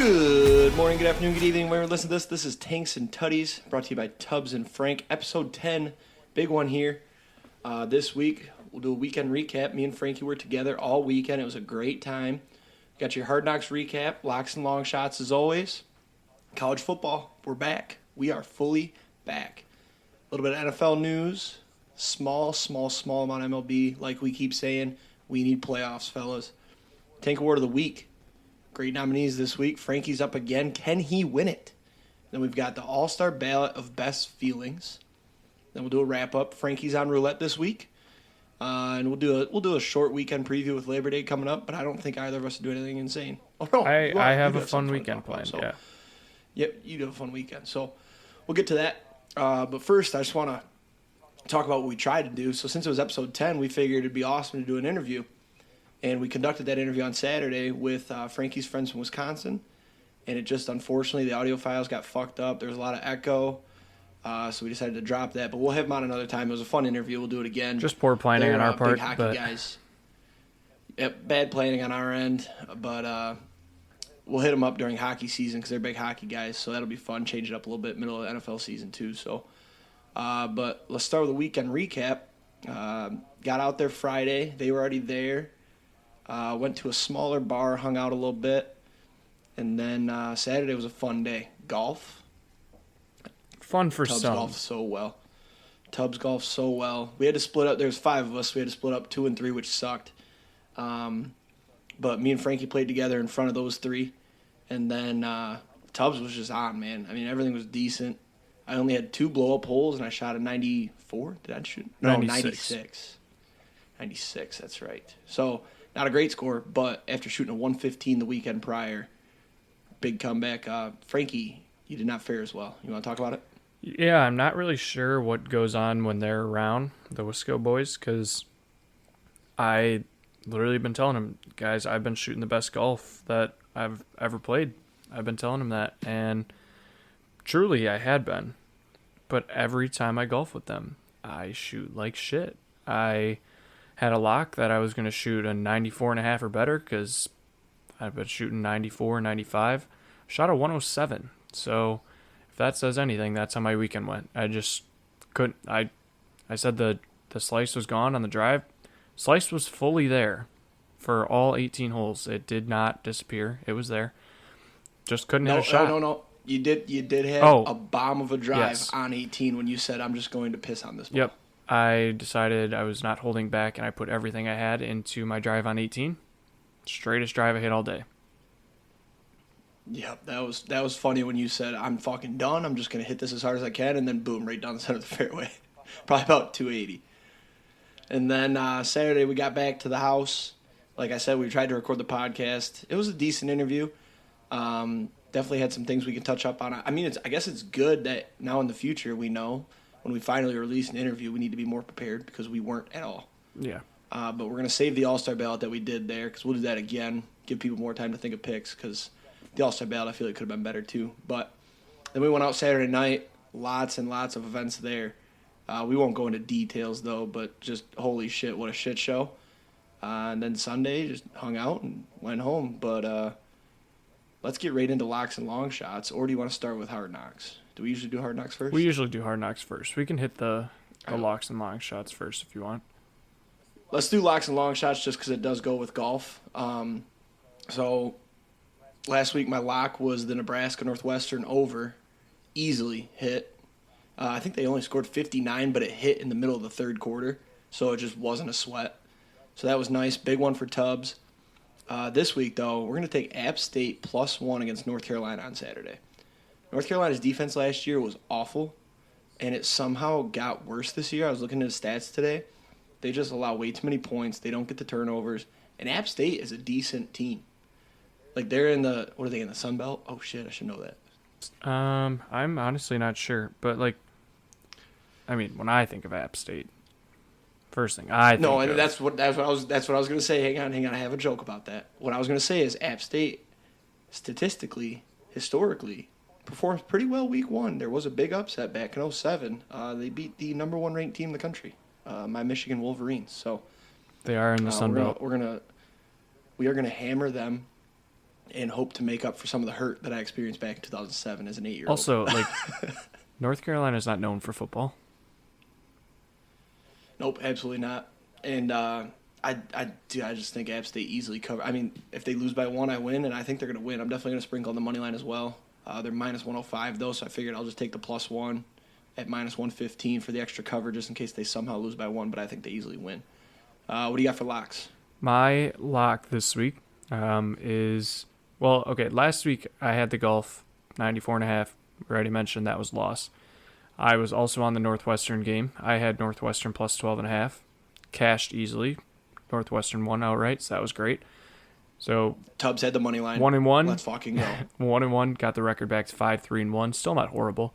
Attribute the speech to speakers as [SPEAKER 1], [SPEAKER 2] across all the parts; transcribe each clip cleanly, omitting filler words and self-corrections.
[SPEAKER 1] Good morning, good afternoon, good evening. Whenever you listen to this, this is Tanks and Tutties, brought to you by Tubbs and Frank. Episode 10, big one here. This week, we'll do a weekend recap. Me and Frankie were together all weekend. It was a great time. Got your Hard Knocks recap, locks and long shots as always. College football, we're back. We are fully back. A little bit of NFL news. Small amount of MLB. Like we keep saying, we need playoffs, fellas. Tank Award of the Week. Great nominees this week. Frankie's up again. Can he win it? Then we've got the All-Star Ballot of Best Feelings. Then we'll do a wrap-up. Frankie's on Roulette this week. And we'll do a short weekend preview with Labor Day coming up, but I don't think either of us do anything insane. Oh, no.
[SPEAKER 2] I have a fun weekend planned,
[SPEAKER 1] so.
[SPEAKER 2] Yeah.
[SPEAKER 1] Yep, you do a fun weekend. So we'll get to that. But first, I just want to talk about what we tried to do. So since it was episode 10, we figured it'd be awesome to do an interview. And we conducted that interview on Saturday with Frankie's friends from Wisconsin. And it just, unfortunately, the audio files got fucked up. There was a lot of echo. So we decided to drop that. But we'll have them on another time. It was a fun interview. We'll do it again.
[SPEAKER 2] Just poor planning on our part.
[SPEAKER 1] Big hockey guys. Yep, bad planning on our end. But we'll hit them up during hockey season because they're big hockey guys. So that'll be fun. Change it up a little bit. Middle of the NFL season, too. So, but let's start with a weekend recap. Got out there Friday. They were already there. Went to a smaller bar, hung out a little bit, and then Saturday was a fun day. Golf.
[SPEAKER 2] Fun for
[SPEAKER 1] Tubbs
[SPEAKER 2] some.
[SPEAKER 1] golfed so well. Tubbs golfed so well. We had to split up. There's 5 of us. We had to split up 2 and 3, which sucked. But me and Frankie played together in front of those 3. And then Tubbs was just on, man. I mean, everything was decent. I only had 2 blow-up holes, and I shot a 94. Did I shoot? No, 96. 96, that's right. So... not a great score, but after shooting a 115 the weekend prior, big comeback. Frankie, you did not fare as well. You want to talk about it?
[SPEAKER 2] Yeah, I'm not really sure what goes on when they're around, the Wisco boys, because I literally been telling them, guys, I've been shooting the best golf that I've ever played. I've been telling them that, and truly I had been. But every time I golf with them, I shoot like shit. I had a lock that I was going to shoot a 94.5 or better because I've been shooting 94, 95. Shot a 107. So if that says anything, that's how my weekend went. I just couldn't. I said the slice was gone on the drive. Slice was fully there for all 18 holes. It did not disappear. It was there. Just couldn't hit a shot.
[SPEAKER 1] No. You did have a bomb of a drive on 18 when you said, I'm just going to piss on this ball.
[SPEAKER 2] Yep. I decided I was not holding back, and I put everything I had into my drive on 18. Straightest drive I hit all day.
[SPEAKER 1] Yep, that was funny when you said, I'm fucking done. I'm just going to hit this as hard as I can, and then boom, right down the center of the fairway. Probably about 280. And then Saturday we got back to the house. Like I said, we tried to record the podcast. It was a decent interview. Definitely had some things we can touch up on. I mean, I guess it's good that now in the future we know when we finally release an interview, we need to be more prepared because we weren't at all.
[SPEAKER 2] Yeah.
[SPEAKER 1] But we're going to save the All-Star Ballot that we did there because we'll do that again, give people more time to think of picks because the All-Star Ballot I feel like could have been better too. But then we went out Saturday night, lots and lots of events there. We won't go into details though, but just holy shit, what a shit show. And then Sunday, just hung out and went home. But let's get right into locks and long shots. Or do you want to start with Hard Knocks? Do we usually do Hard Knocks first?
[SPEAKER 2] We usually do Hard Knocks first. We can hit the locks and long shots first if you want.
[SPEAKER 1] Let's do locks and long shots just because it does go with golf. So last week my lock was the Nebraska Northwestern over. Easily hit. I think they only scored 59, but it hit in the middle of the third quarter, so it just wasn't a sweat. So that was nice. Big one for Tubbs. This week, though, we're going to take App State +1 against North Carolina on Saturday. North Carolina's defense last year was awful, and it somehow got worse this year. I was looking at the stats today. They just allow way too many points. They don't get the turnovers. And App State is a decent team. Like, they're in the, what are they, in the Sun Belt? Oh, shit, I should know that.
[SPEAKER 2] I'm honestly not sure. But, like, I mean, when I think of App State, first thing I think
[SPEAKER 1] No, and
[SPEAKER 2] of,
[SPEAKER 1] that's what I was going to say. Hang on. I have a joke about that. What I was going to say is App State, statistically, historically, performs pretty well week 1. There was a big upset back in 2007. They beat the number 1 ranked team in the country, my Michigan Wolverines. So
[SPEAKER 2] they are in the Sun Belt.
[SPEAKER 1] We are gonna hammer them and hope to make up for some of the hurt that I experienced back in 2007 as an 8-year-old.
[SPEAKER 2] Also, like, North Carolina is not known for football.
[SPEAKER 1] Nope, absolutely not. And I just think App State easily cover. I mean, if they lose by 1, I win, and I think they're going to win. I'm definitely going to sprinkle on the money line as well. They're minus 105 though, so I figured I'll just take the +1 at minus 115 for the extra cover, just in case they somehow lose by 1. But I think they easily win. What do you got for locks?
[SPEAKER 2] My lock this week is, well, okay, last week I had the golf 94.5. We already mentioned that was lost. I was also on the Northwestern game. I had Northwestern plus 12.5. Cashed easily. Northwestern won outright, so that was great. So
[SPEAKER 1] Tubbs had the money line.
[SPEAKER 2] 1-1.
[SPEAKER 1] Let's fucking go.
[SPEAKER 2] 1-1, got the record back to 5-3-1. Still not horrible.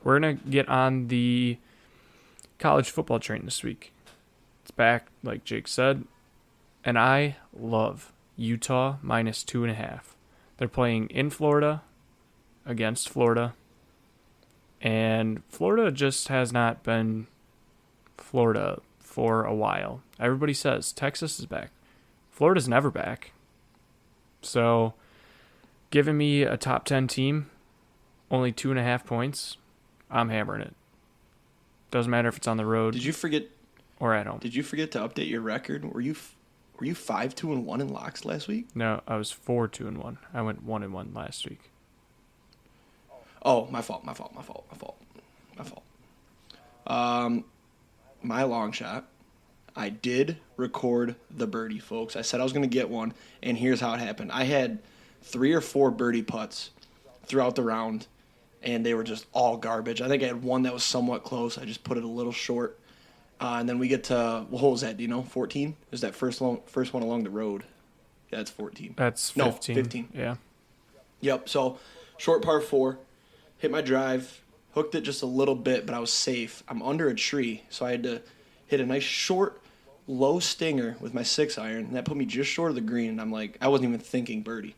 [SPEAKER 2] We're going to get on the college football train this week. It's back, like Jake said. And I love Utah minus 2.5. They're playing in Florida against Florida. And Florida just has not been Florida for a while. Everybody says Texas is back. Florida's never back. So, giving me a top 10 team, only 2.5 points, I'm hammering it. Doesn't matter if it's on the road.
[SPEAKER 1] Did you forget?
[SPEAKER 2] Or at home.
[SPEAKER 1] Did you forget to update your record? Were you 5-2-1 in locks last week?
[SPEAKER 2] No, I was 4-2-1. I went 1-1 last week.
[SPEAKER 1] Oh, my fault. My long shot. I did record the birdie, folks. I said I was going to get one, and here's how it happened. I had 3 or 4 birdie putts throughout the round, and they were just all garbage. I think I had one that was somewhat close. I just put it a little short. And then we get to, what hole is that? Do you know? 14? Is that first one along the road? Yeah, that's 14.
[SPEAKER 2] That's 15.
[SPEAKER 1] No, 15.
[SPEAKER 2] Yeah.
[SPEAKER 1] Yep, so short par 4. Hit my drive. Hooked it just a little bit, but I was safe. I'm under a tree, so I had to hit a nice short, low stinger with my 6-iron. And that put me just short of the green. And I'm like, I wasn't even thinking birdie.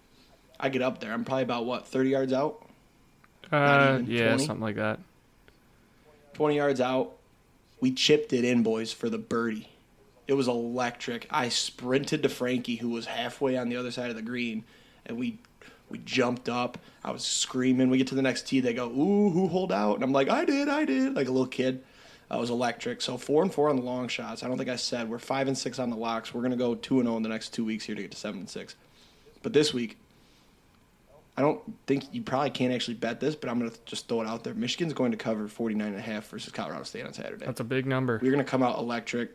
[SPEAKER 1] I get up there. I'm probably about, 30 yards out?
[SPEAKER 2] Yeah,
[SPEAKER 1] 20?
[SPEAKER 2] something like that.
[SPEAKER 1] 20 yards out. We chipped it in, boys, for the birdie. It was electric. I sprinted to Frankie, who was halfway on the other side of the green, and we jumped up. I was screaming. We get to the next tee. They go, ooh, who holed out? And I'm like, I did, like a little kid. It was electric. So 4-4 on the long shots. I don't think I said. We're 5-6 on the locks. We're going to go 2-0 in the next 2 weeks here to get to 7-6. But this week, I don't think you probably can't actually bet this, but I'm going to just throw it out there. Michigan's going to cover 49.5 versus Colorado State on Saturday.
[SPEAKER 2] That's a big number.
[SPEAKER 1] We're going to come out electric.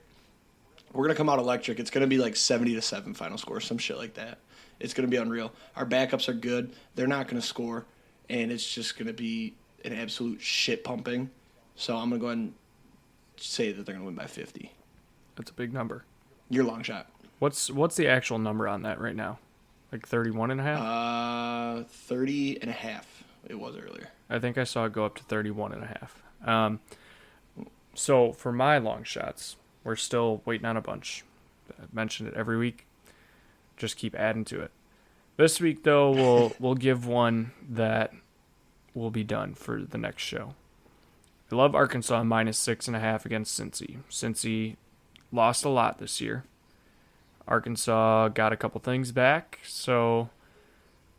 [SPEAKER 1] It's going to be like 70-7 final score, some shit like that. It's going to be unreal. Our backups are good. They're not going to score, and it's just going to be an absolute shit pumping. So I'm going to go ahead and say that they're going to win by 50.
[SPEAKER 2] That's a big number.
[SPEAKER 1] Your long shot.
[SPEAKER 2] What's the actual number on that right now? Like 31.5?
[SPEAKER 1] 30.5. It was earlier.
[SPEAKER 2] I think I saw it go up to 31.5. So for my long shots, we're still waiting on a bunch. I mention it every week. Just keep adding to it. This week, though, we'll give one that will be done for the next show. I love Arkansas minus 6.5 against Cincy. Cincy lost a lot this year. Arkansas got a couple things back, so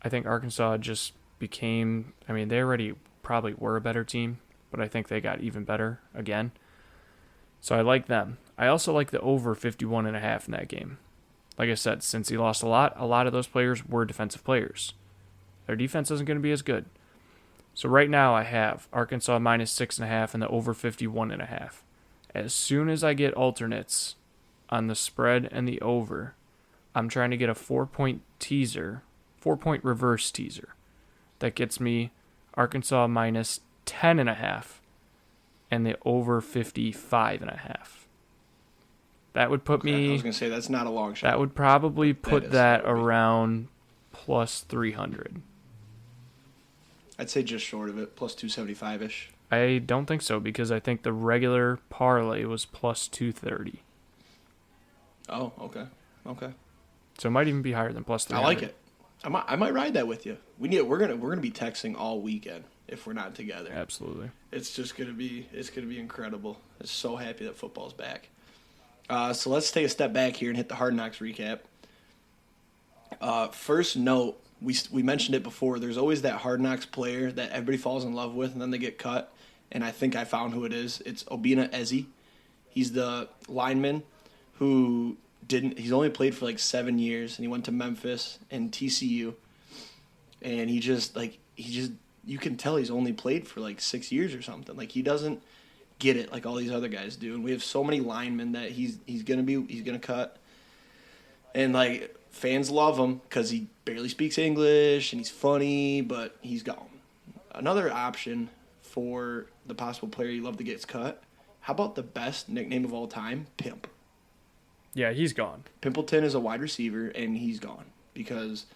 [SPEAKER 2] I think Arkansas just became, they already probably were a better team, but I think they got even better again. So I like them. I also like the over 51.5 in that game. Like I said, since he lost a lot of those players were defensive players. Their defense isn't going to be as good. So right now I have Arkansas minus 6.5 and the over 51.5. As soon as I get alternates on the spread and the over, I'm trying to get a 4-point reverse teaser. That gets me Arkansas minus 10.5 and the over 55.5. That would put me...
[SPEAKER 1] I was going to say, that's not a long shot.
[SPEAKER 2] That would probably put that around plus 300.
[SPEAKER 1] I'd say just short of it, plus 275-ish.
[SPEAKER 2] I don't think so, because I think the regular parlay was plus 230.
[SPEAKER 1] Oh, okay.
[SPEAKER 2] So it might even be higher than plus 300.
[SPEAKER 1] I like it. I might ride that with you. We're gonna be texting all weekend if we're not together.
[SPEAKER 2] Absolutely.
[SPEAKER 1] It's gonna be incredible. I'm so happy that football's back. So let's take a step back here and hit the Hard Knocks recap. First note, we mentioned it before. There's always that Hard Knocks player that everybody falls in love with, and then they get cut. And I think I found who it is. It's Obina Eze. He's the lineman who he's only played for like 7 years, and he went to Memphis and TCU. And you can tell he's only played for like 6 years or something. Like, he doesn't get it like all these other guys do. And we have so many linemen that he's gonna cut. And like, fans love him because he barely speaks English and he's funny, but he's gone. Another option for the possible player you love to get cut. How about the best nickname of all time, Pimp?
[SPEAKER 2] Yeah, he's gone.
[SPEAKER 1] Pimpleton is a wide receiver, and he's gone because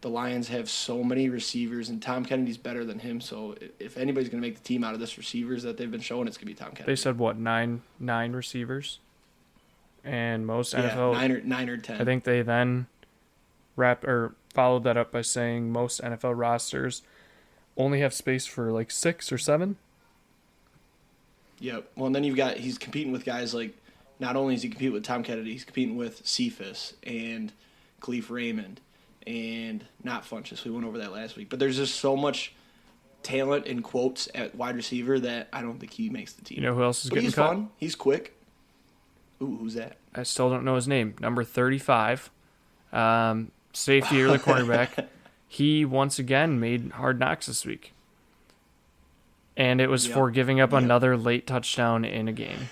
[SPEAKER 1] the Lions have so many receivers, and Tom Kennedy's better than him. So if anybody's going to make the team out of this receivers that they've been showing, it's going to be Tom Kennedy.
[SPEAKER 2] They said, what, nine receivers? And most NFL...
[SPEAKER 1] nine or 10.
[SPEAKER 2] I think they then followed that up by saying most NFL rosters only have space for like 6 or 7.
[SPEAKER 1] Yep. Well, and then he's competing with guys like, not only is he competing with Tom Kennedy, he's competing with Cephas and Khalif Raymond and not Funchess. We went over that last week. But there's just so much talent in quotes at wide receiver that I don't think he makes the team.
[SPEAKER 2] You know who else is getting
[SPEAKER 1] he's
[SPEAKER 2] cut?
[SPEAKER 1] Fun. He's quick. Ooh, who's that?
[SPEAKER 2] I still don't know his name. Number 35. Safety or the cornerback. He once again made Hard Knocks this week. And it was for giving up another late touchdown in a game.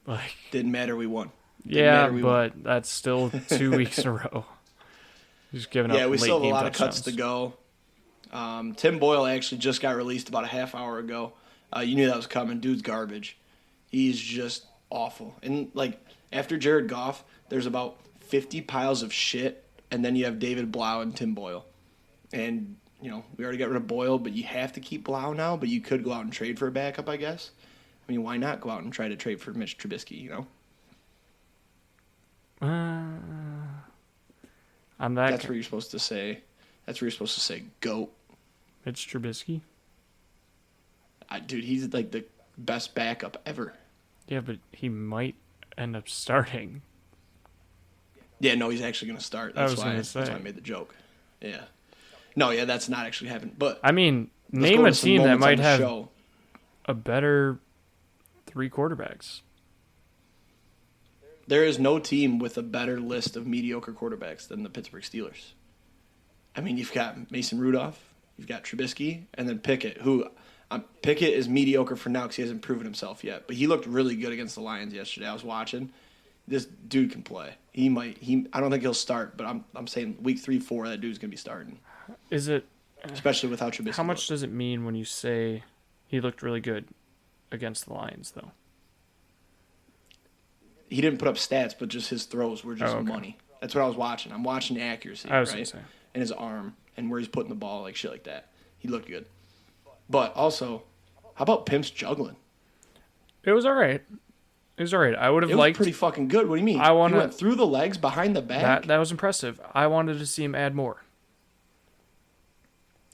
[SPEAKER 2] Like,
[SPEAKER 1] didn't matter, we won.
[SPEAKER 2] But that's still 2 weeks in a row. Just giving up.
[SPEAKER 1] Yeah, we
[SPEAKER 2] late
[SPEAKER 1] still have a
[SPEAKER 2] game
[SPEAKER 1] lot
[SPEAKER 2] touchdowns.
[SPEAKER 1] of cuts to go. Tim Boyle actually just got released about a half hour ago. You knew that was coming. Dude's garbage. He's just awful. And like, after Jared Goff, there's about 50 piles of shit, and then you have David Blau and Tim Boyle. And we already got rid of Boyle, but you have to keep Blau now. But you could go out and trade for a backup, I guess. I mean, why not go out and try to trade for Mitch Trubisky, That's where you're supposed to say. That's where you're supposed to say GOAT.
[SPEAKER 2] Mitch Trubisky?
[SPEAKER 1] Dude, he's like the best backup ever.
[SPEAKER 2] Yeah, but he might end up starting.
[SPEAKER 1] Yeah, no, he's actually going to start. That's why I made the joke. Yeah. No, yeah, that's not actually happening. But
[SPEAKER 2] I mean, name a team that might have a better 3 quarterbacks.
[SPEAKER 1] There is no team with a better list of mediocre quarterbacks than the Pittsburgh Steelers. I mean, you've got Mason Rudolph, you've got Trubisky, and then Pickett, who Pickett is mediocre for now because he hasn't proven himself yet. But he looked really good against the Lions yesterday. I was watching. This dude can play. I don't think he'll start, but I'm saying week 3, 4, that dude's going to be starting.
[SPEAKER 2] Is it?
[SPEAKER 1] Especially with how Trubisky
[SPEAKER 2] How much does it mean when you say he looked really good against the Lions, though?
[SPEAKER 1] He didn't put up stats, but just his throws were just money. That's what I was watching. I'm watching the accuracy,
[SPEAKER 2] I was
[SPEAKER 1] right?
[SPEAKER 2] gonna say.
[SPEAKER 1] And his arm and where he's putting the ball, like shit like that. He looked good. But also, how about Pimp's juggling?
[SPEAKER 2] It was all right. I would have liked.
[SPEAKER 1] It was pretty fucking good. What do you mean? He went through the legs, behind the back.
[SPEAKER 2] That was impressive. I wanted to see him add more.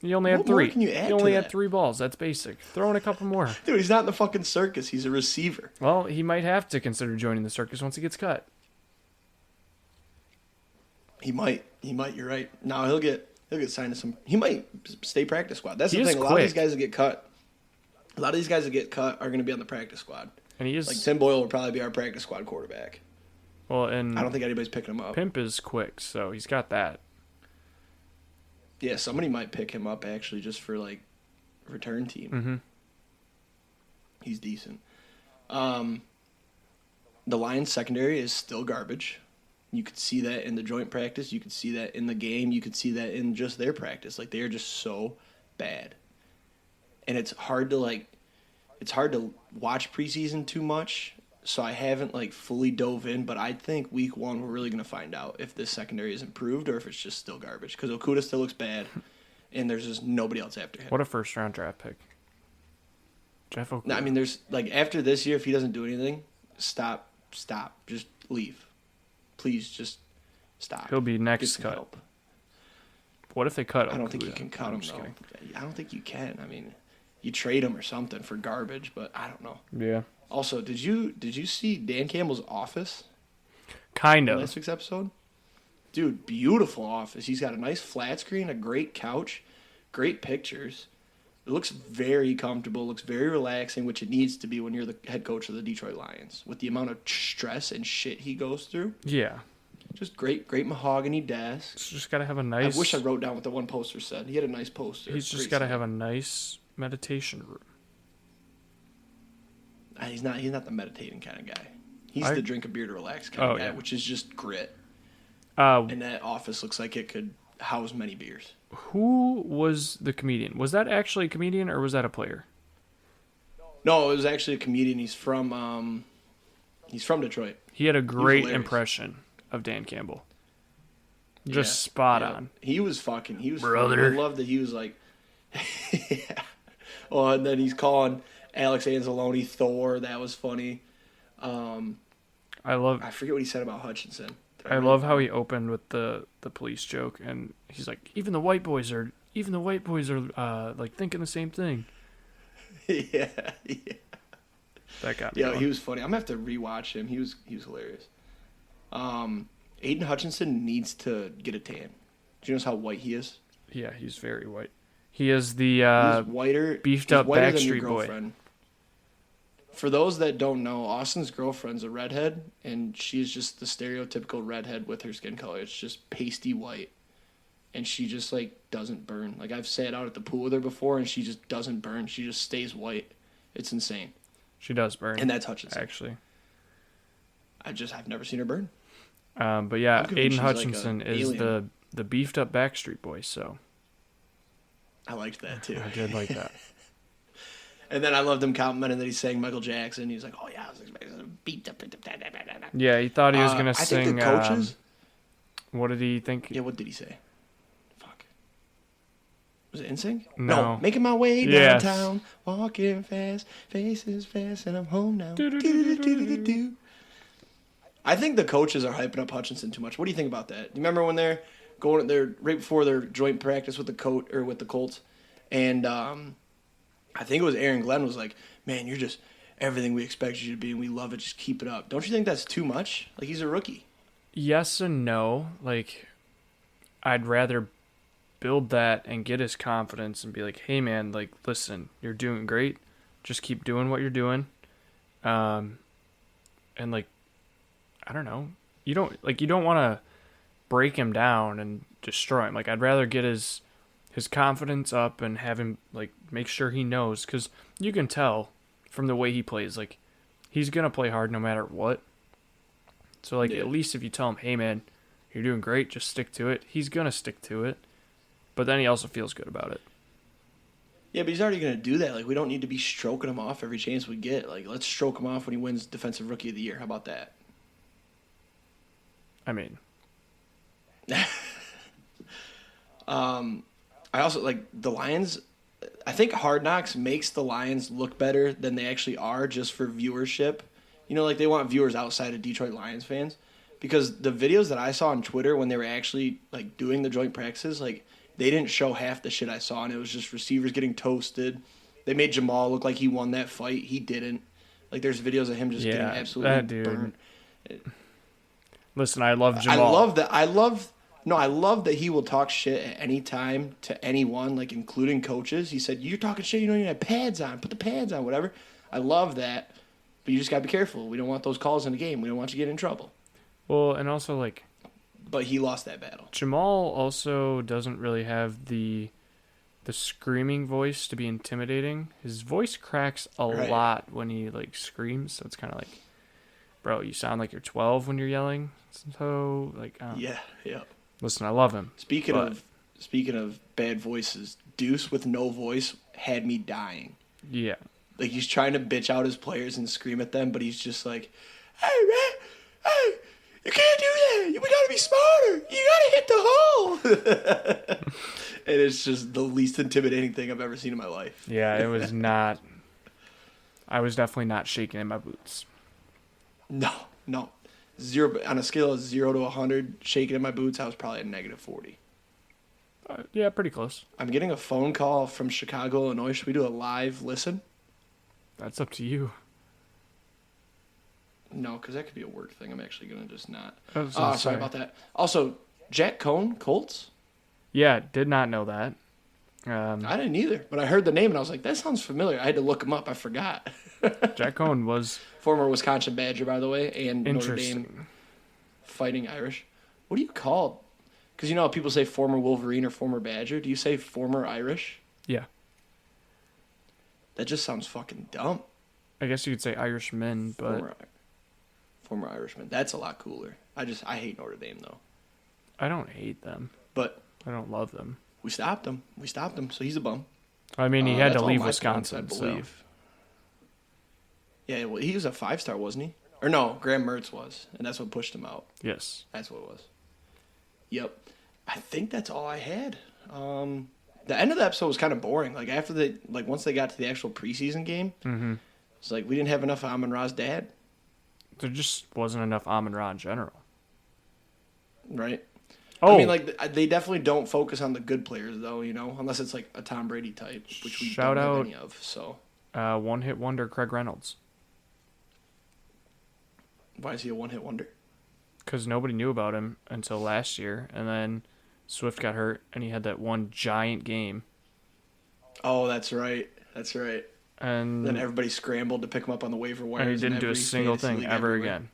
[SPEAKER 2] He only had
[SPEAKER 1] What
[SPEAKER 2] 3.
[SPEAKER 1] more can you add
[SPEAKER 2] He only
[SPEAKER 1] to
[SPEAKER 2] had
[SPEAKER 1] that?
[SPEAKER 2] 3 balls. That's basic. Throw in a couple more.
[SPEAKER 1] Dude, he's not in the fucking circus. He's a receiver.
[SPEAKER 2] Well, he might have to consider joining the circus once he gets cut.
[SPEAKER 1] He might. You're right. No, he'll get signed to some. He might stay practice squad. That's the thing. A lot of these guys that get cut. A lot of these guys that get cut are going to be on the practice squad.
[SPEAKER 2] And he is
[SPEAKER 1] like Tim Boyle will probably be our practice squad quarterback.
[SPEAKER 2] Well, and
[SPEAKER 1] I don't think anybody's picking him up.
[SPEAKER 2] Pimp is quick, so he's got that.
[SPEAKER 1] Yeah, somebody might pick him up actually just for like return team.
[SPEAKER 2] Mm-hmm.
[SPEAKER 1] He's decent. The Lions secondary is still garbage. You could see that in the joint practice. You could see that in the game. You could see that in just their practice. Like, they are just so bad. And it's hard to watch preseason too much. So I haven't fully dove in, but I think week 1 we're really going to find out if this secondary is improved or if it's just still garbage. Because Okuda still looks bad, and there's just nobody else after him.
[SPEAKER 2] What a first-round draft pick. Jeff Okuda.
[SPEAKER 1] No, I mean, there's after this year, if he doesn't do anything, stop, just leave. Please, just stop.
[SPEAKER 2] He'll be next cut.
[SPEAKER 1] Help.
[SPEAKER 2] What if they cut Okuda?
[SPEAKER 1] I don't think you can cut him though. I don't think you can. I mean, you trade him or something for garbage, but I don't know.
[SPEAKER 2] Yeah.
[SPEAKER 1] Also, did you see Dan Campbell's office?
[SPEAKER 2] Kind of.
[SPEAKER 1] Last week's episode. Dude, beautiful office. He's got a nice flat screen, a great couch, great pictures. It looks very comfortable, looks very relaxing, which it needs to be when you're the head coach of the Detroit Lions. With the amount of stress and shit he goes through.
[SPEAKER 2] Yeah.
[SPEAKER 1] Just great mahogany desk.
[SPEAKER 2] It's just got to have a nice...
[SPEAKER 1] I wish I wrote down what the one poster said. He had a nice poster.
[SPEAKER 2] He's just got to have a nice meditation room.
[SPEAKER 1] He's not the meditating kind of guy. He's the drink a beer to relax kind of guy, which is just grit. And that office looks like it could house many beers.
[SPEAKER 2] Who was the comedian? Was that actually a comedian or was that a player?
[SPEAKER 1] No, it was actually a comedian. He's from Detroit.
[SPEAKER 2] He had a great impression of Dan Campbell. Just spot on.
[SPEAKER 1] He was brother.
[SPEAKER 2] Funny.
[SPEAKER 1] I love that he was like, yeah. Oh, and then he's calling Alex Anzalone Thor. That was funny. I forget what he said about Hutchinson.
[SPEAKER 2] I love how he opened with the police joke, and he's like, even the white boys are like thinking the same thing.
[SPEAKER 1] Yeah.
[SPEAKER 2] That got me.
[SPEAKER 1] Yeah, he was funny. I'm gonna have to rewatch him. He was hilarious. Aiden Hutchinson needs to get a tan. Do you notice how white he is?
[SPEAKER 2] Yeah, he's very white. He is the beefed up Backstreet Boy.
[SPEAKER 1] For those that don't know, Austin's girlfriend's a redhead, and she's just the stereotypical redhead with her skin color. It's just pasty white, and she just like doesn't burn. Like I've sat out at the pool with her before, and she just doesn't burn. She just stays white. It's insane.
[SPEAKER 2] She does burn,
[SPEAKER 1] and that's Hutchinson.
[SPEAKER 2] Actually,
[SPEAKER 1] I've never seen her burn.
[SPEAKER 2] But yeah, Aiden Hutchinson
[SPEAKER 1] like
[SPEAKER 2] is the beefed up Backstreet Boy. So
[SPEAKER 1] I liked that too.
[SPEAKER 2] I did like that.
[SPEAKER 1] And then I loved him complimenting that he sang Michael Jackson. He was like, "Oh yeah, I was expecting beat up."
[SPEAKER 2] Yeah, he thought he was gonna
[SPEAKER 1] I
[SPEAKER 2] sing.
[SPEAKER 1] think the coaches.
[SPEAKER 2] What did he think?
[SPEAKER 1] Yeah, what did he say? Fuck. Was it NSYNC?
[SPEAKER 2] No.
[SPEAKER 1] Making my way downtown, walking fast, faces fast, and I'm home now. I think the coaches are hyping up Hutchinson too much. What do you think about that? Do you remember when they're right before their joint practice with the Colts, and I think it was Aaron Glenn was like, "Man, you're just everything we expect you to be, and we love it. Just keep it up." Don't you think that's too much? Like he's a rookie.
[SPEAKER 2] Yes and no. Like, I'd rather build that and get his confidence and be like, "Hey, man, like, listen, you're doing great. Just keep doing what you're doing." And like, I don't know. You don't want to break him down and destroy him. Like, I'd rather get his confidence up and have him like make sure he knows, because you can tell from the way he plays, like he's gonna play hard no matter what. So like at least if you tell him, "Hey man, you're doing great, just stick to it," he's gonna stick to it. But then he also feels good about it.
[SPEAKER 1] Yeah, but he's already gonna do that. Like we don't need to be stroking him off every chance we get. Like let's stroke him off when he wins Defensive Rookie of the Year. How about that?
[SPEAKER 2] I mean,
[SPEAKER 1] I also like the Lions. I think Hard Knocks makes the Lions look better than they actually are, just for viewership. You know, like they want viewers outside of Detroit Lions fans, because the videos that I saw on Twitter when they were actually like doing the joint practices, like they didn't show half the shit I saw, and it was just receivers getting toasted. They made Jamal look like he won that fight. He didn't. Like there's videos of him just getting absolutely burned.
[SPEAKER 2] Listen, I love Jamal.
[SPEAKER 1] I love that he will talk shit at any time to anyone, like including coaches. He said, "You're talking shit. You don't even have pads on. Put the pads on, whatever." I love that, but you just gotta be careful. We don't want those calls in the game. We don't want you to get in trouble.
[SPEAKER 2] Well, and also like,
[SPEAKER 1] but he lost that battle.
[SPEAKER 2] Jamal also doesn't really have the screaming voice to be intimidating. His voice cracks a lot when he like screams, so it's kind of like, bro, you sound like you're 12 when you're yelling. So like,
[SPEAKER 1] yeah.
[SPEAKER 2] Listen, I love him.
[SPEAKER 1] Speaking of bad voices, Deuce with no voice had me dying.
[SPEAKER 2] Yeah.
[SPEAKER 1] Like he's trying to bitch out his players and scream at them, but he's just like, "Hey man, hey, you can't do that. We gotta be smarter. You gotta hit the hole." And it's just the least intimidating thing I've ever seen in my life.
[SPEAKER 2] Yeah, it was not. I was definitely not shaking in my boots.
[SPEAKER 1] No. 0 on a scale of 0 to 100, shaking in my boots, I was probably a -40.
[SPEAKER 2] Yeah, pretty close.
[SPEAKER 1] I'm getting a phone call from Chicago, Illinois. Should we do a live listen?
[SPEAKER 2] That's up to you.
[SPEAKER 1] No, because that could be a work thing. I'm actually going to just not.
[SPEAKER 2] Sorry
[SPEAKER 1] about that. Also, Jack Cohn, Colts?
[SPEAKER 2] Yeah, did not know that.
[SPEAKER 1] I didn't either, but I heard the name and I was like, that sounds familiar. I had to look him up. I forgot.
[SPEAKER 2] Jack Cohn was
[SPEAKER 1] Former Wisconsin Badger, by the way, and Notre Dame
[SPEAKER 2] interesting.
[SPEAKER 1] Fighting Irish. What do you call? Because you know how people say former Wolverine or former Badger. Do you say former Irish?
[SPEAKER 2] Yeah.
[SPEAKER 1] That just sounds fucking dumb.
[SPEAKER 2] I guess you could say Irishman, but
[SPEAKER 1] Former Irishman. That's a lot cooler. I hate Notre Dame though.
[SPEAKER 2] I don't hate them.
[SPEAKER 1] But
[SPEAKER 2] I don't love them.
[SPEAKER 1] we stopped him. So he's a bum.
[SPEAKER 2] I mean, he had
[SPEAKER 1] That's
[SPEAKER 2] to
[SPEAKER 1] all
[SPEAKER 2] leave
[SPEAKER 1] my
[SPEAKER 2] Wisconsin,
[SPEAKER 1] points, I
[SPEAKER 2] so
[SPEAKER 1] believe. Yeah, well, he was a 5-star, wasn't he? Or no, Graham Mertz was, and that's what pushed him out.
[SPEAKER 2] yes.
[SPEAKER 1] That's what it was. Yep. I think that's all I had. The end of the episode was kind of boring. Like once they got to the actual preseason game, it's like we didn't have enough of Amon-Ra's dad,
[SPEAKER 2] There just wasn't enough Amon-Ra in general.
[SPEAKER 1] right?
[SPEAKER 2] Oh,
[SPEAKER 1] I mean, like they definitely don't focus on the good players though, unless it's like a Tom Brady type, which we
[SPEAKER 2] Shout
[SPEAKER 1] don't have
[SPEAKER 2] out-
[SPEAKER 1] any of. So
[SPEAKER 2] one-hit wonder Craig Reynolds.
[SPEAKER 1] why is he a one-hit wonder?
[SPEAKER 2] Because nobody knew about him until last year, and then Swift got hurt, and he had that one giant game.
[SPEAKER 1] Oh, that's right. That's right.
[SPEAKER 2] And
[SPEAKER 1] Then everybody scrambled to pick him up on the waiver wire.
[SPEAKER 2] and he didn't do a single thing ever again.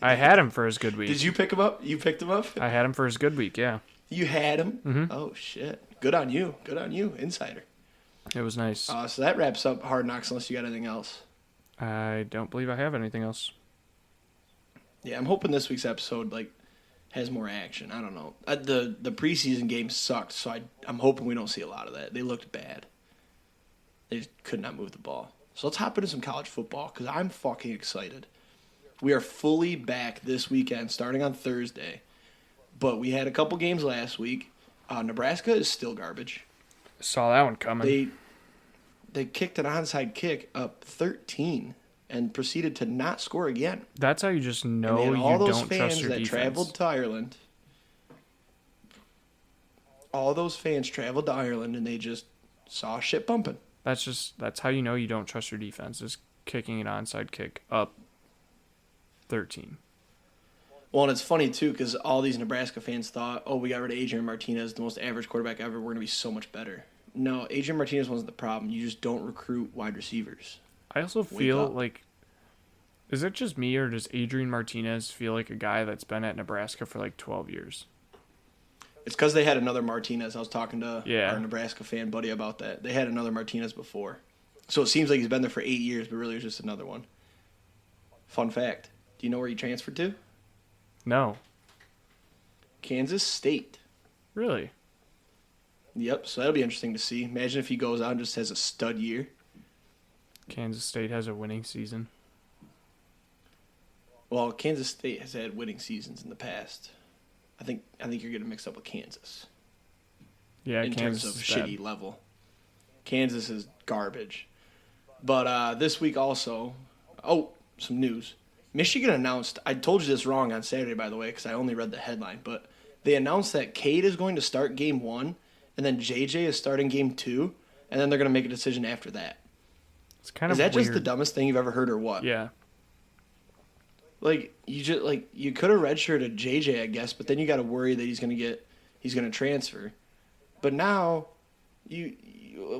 [SPEAKER 2] I had him for his good week.
[SPEAKER 1] Did you pick him up? You picked him up?
[SPEAKER 2] I had him for his good week, yeah.
[SPEAKER 1] You had him?
[SPEAKER 2] Mhm.
[SPEAKER 1] Oh, shit. Good on you. Good on you, insider.
[SPEAKER 2] It was nice.
[SPEAKER 1] So that wraps up Hard Knocks unless you got anything else.
[SPEAKER 2] I don't believe I have anything else.
[SPEAKER 1] Yeah, I'm hoping this week's episode has more action. I don't know. The preseason game sucked, so I'm hoping we don't see a lot of that. They looked bad. They just could not move the ball. So let's hop into some college football because I'm fucking excited. We are fully back this weekend, starting on Thursday. But we had a couple games last week. Nebraska is still garbage.
[SPEAKER 2] Saw that one coming.
[SPEAKER 1] They kicked an onside kick up 13 and proceeded to not score again.
[SPEAKER 2] That's how you just
[SPEAKER 1] And
[SPEAKER 2] know
[SPEAKER 1] they had
[SPEAKER 2] you
[SPEAKER 1] all those
[SPEAKER 2] don't
[SPEAKER 1] fans
[SPEAKER 2] trust your
[SPEAKER 1] that
[SPEAKER 2] defense.
[SPEAKER 1] traveled to Ireland. All those fans traveled to Ireland and they just saw shit bumping.
[SPEAKER 2] That's how you know you don't trust your defense, is kicking an onside kick up 13.
[SPEAKER 1] Well, and it's funny, too, because all these Nebraska fans thought, we got rid of Adrian Martinez, the most average quarterback ever. We're going to be so much better. No, Adrian Martinez wasn't the problem. You just don't recruit wide receivers.
[SPEAKER 2] I also
[SPEAKER 1] Wake
[SPEAKER 2] feel
[SPEAKER 1] up.
[SPEAKER 2] like, is it just me or does Adrian Martinez feel like a guy that's been at Nebraska for like 12 years?
[SPEAKER 1] It's because they had another Martinez. I was talking to
[SPEAKER 2] Yeah.
[SPEAKER 1] our Nebraska fan buddy about that. They had another Martinez before. So it seems like he's been there for 8 years, but really it was just another one. Fun fact. Do you know where he transferred to?
[SPEAKER 2] No.
[SPEAKER 1] Kansas State.
[SPEAKER 2] Really?
[SPEAKER 1] Yep, so that'll be interesting to see. Imagine if he goes out and just has a stud year.
[SPEAKER 2] Kansas State has a winning season.
[SPEAKER 1] Well, Kansas State has had winning seasons in the past. I think you're getting mixed up with Kansas
[SPEAKER 2] Yeah,
[SPEAKER 1] in
[SPEAKER 2] Kansas
[SPEAKER 1] terms of
[SPEAKER 2] is bad.
[SPEAKER 1] shitty level. Kansas is garbage. But this week also, some news. Michigan announced, I told you this wrong on Saturday, by the way, because I only read the headline, but they announced that Cade is going to start game 1, and then JJ is starting game 2, and then they're going to make a decision after that.
[SPEAKER 2] It's kind
[SPEAKER 1] Is
[SPEAKER 2] of
[SPEAKER 1] that
[SPEAKER 2] weird.
[SPEAKER 1] just the dumbest thing you've ever heard or what?
[SPEAKER 2] Yeah.
[SPEAKER 1] You could have redshirted JJ, I guess, but then you got to worry that he's going to transfer. But now, you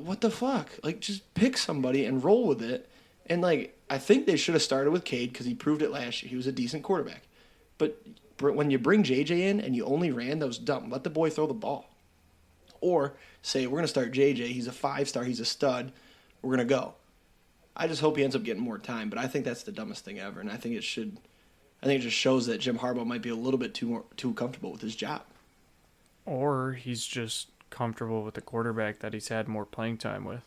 [SPEAKER 1] what the fuck? Just pick somebody and roll with it. And I think they should have started with Cade because he proved it last year. He was a decent quarterback. But when you bring JJ in and you only ran, that was dumb. Let the boy throw the ball. Or say we're going to start JJ. He's a 5-star. He's a stud. We're going to go. I just hope he ends up getting more time. But I think that's the dumbest thing ever, and I think it should. I think it just shows that Jim Harbaugh might be a little bit too comfortable with his job.
[SPEAKER 2] Or he's just comfortable with the quarterback that he's had more playing time with.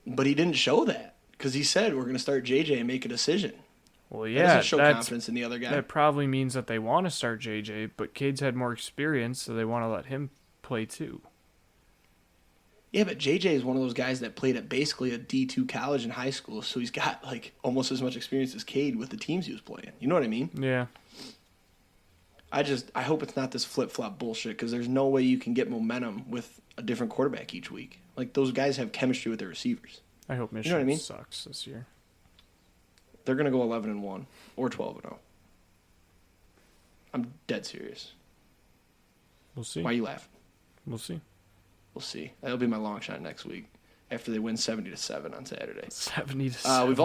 [SPEAKER 1] But he didn't show that because he said we're going to start JJ and make a decision.
[SPEAKER 2] Well,
[SPEAKER 1] That
[SPEAKER 2] yeah,
[SPEAKER 1] doesn't show confidence in the other guy.
[SPEAKER 2] that probably means that they want to start JJ, but Cade's had more experience, so they want to let him play too.
[SPEAKER 1] Yeah, but JJ is one of those guys that played at basically a D2 college in high school, so he's got almost as much experience as Cade with the teams he was playing. You know what I mean?
[SPEAKER 2] Yeah.
[SPEAKER 1] I hope it's not this flip-flop bullshit because there's no way you can get momentum with a different quarterback each week. Those guys have chemistry with their receivers.
[SPEAKER 2] I hope Michigan
[SPEAKER 1] You know what I mean?
[SPEAKER 2] sucks this year.
[SPEAKER 1] They're going to go 11-1 or 12-0. I'm dead serious.
[SPEAKER 2] We'll see.
[SPEAKER 1] Why are you laughing?
[SPEAKER 2] We'll see.
[SPEAKER 1] We'll see. That'll be my long shot next week after they win 70-7 on Saturday.
[SPEAKER 2] 70-7.
[SPEAKER 1] We've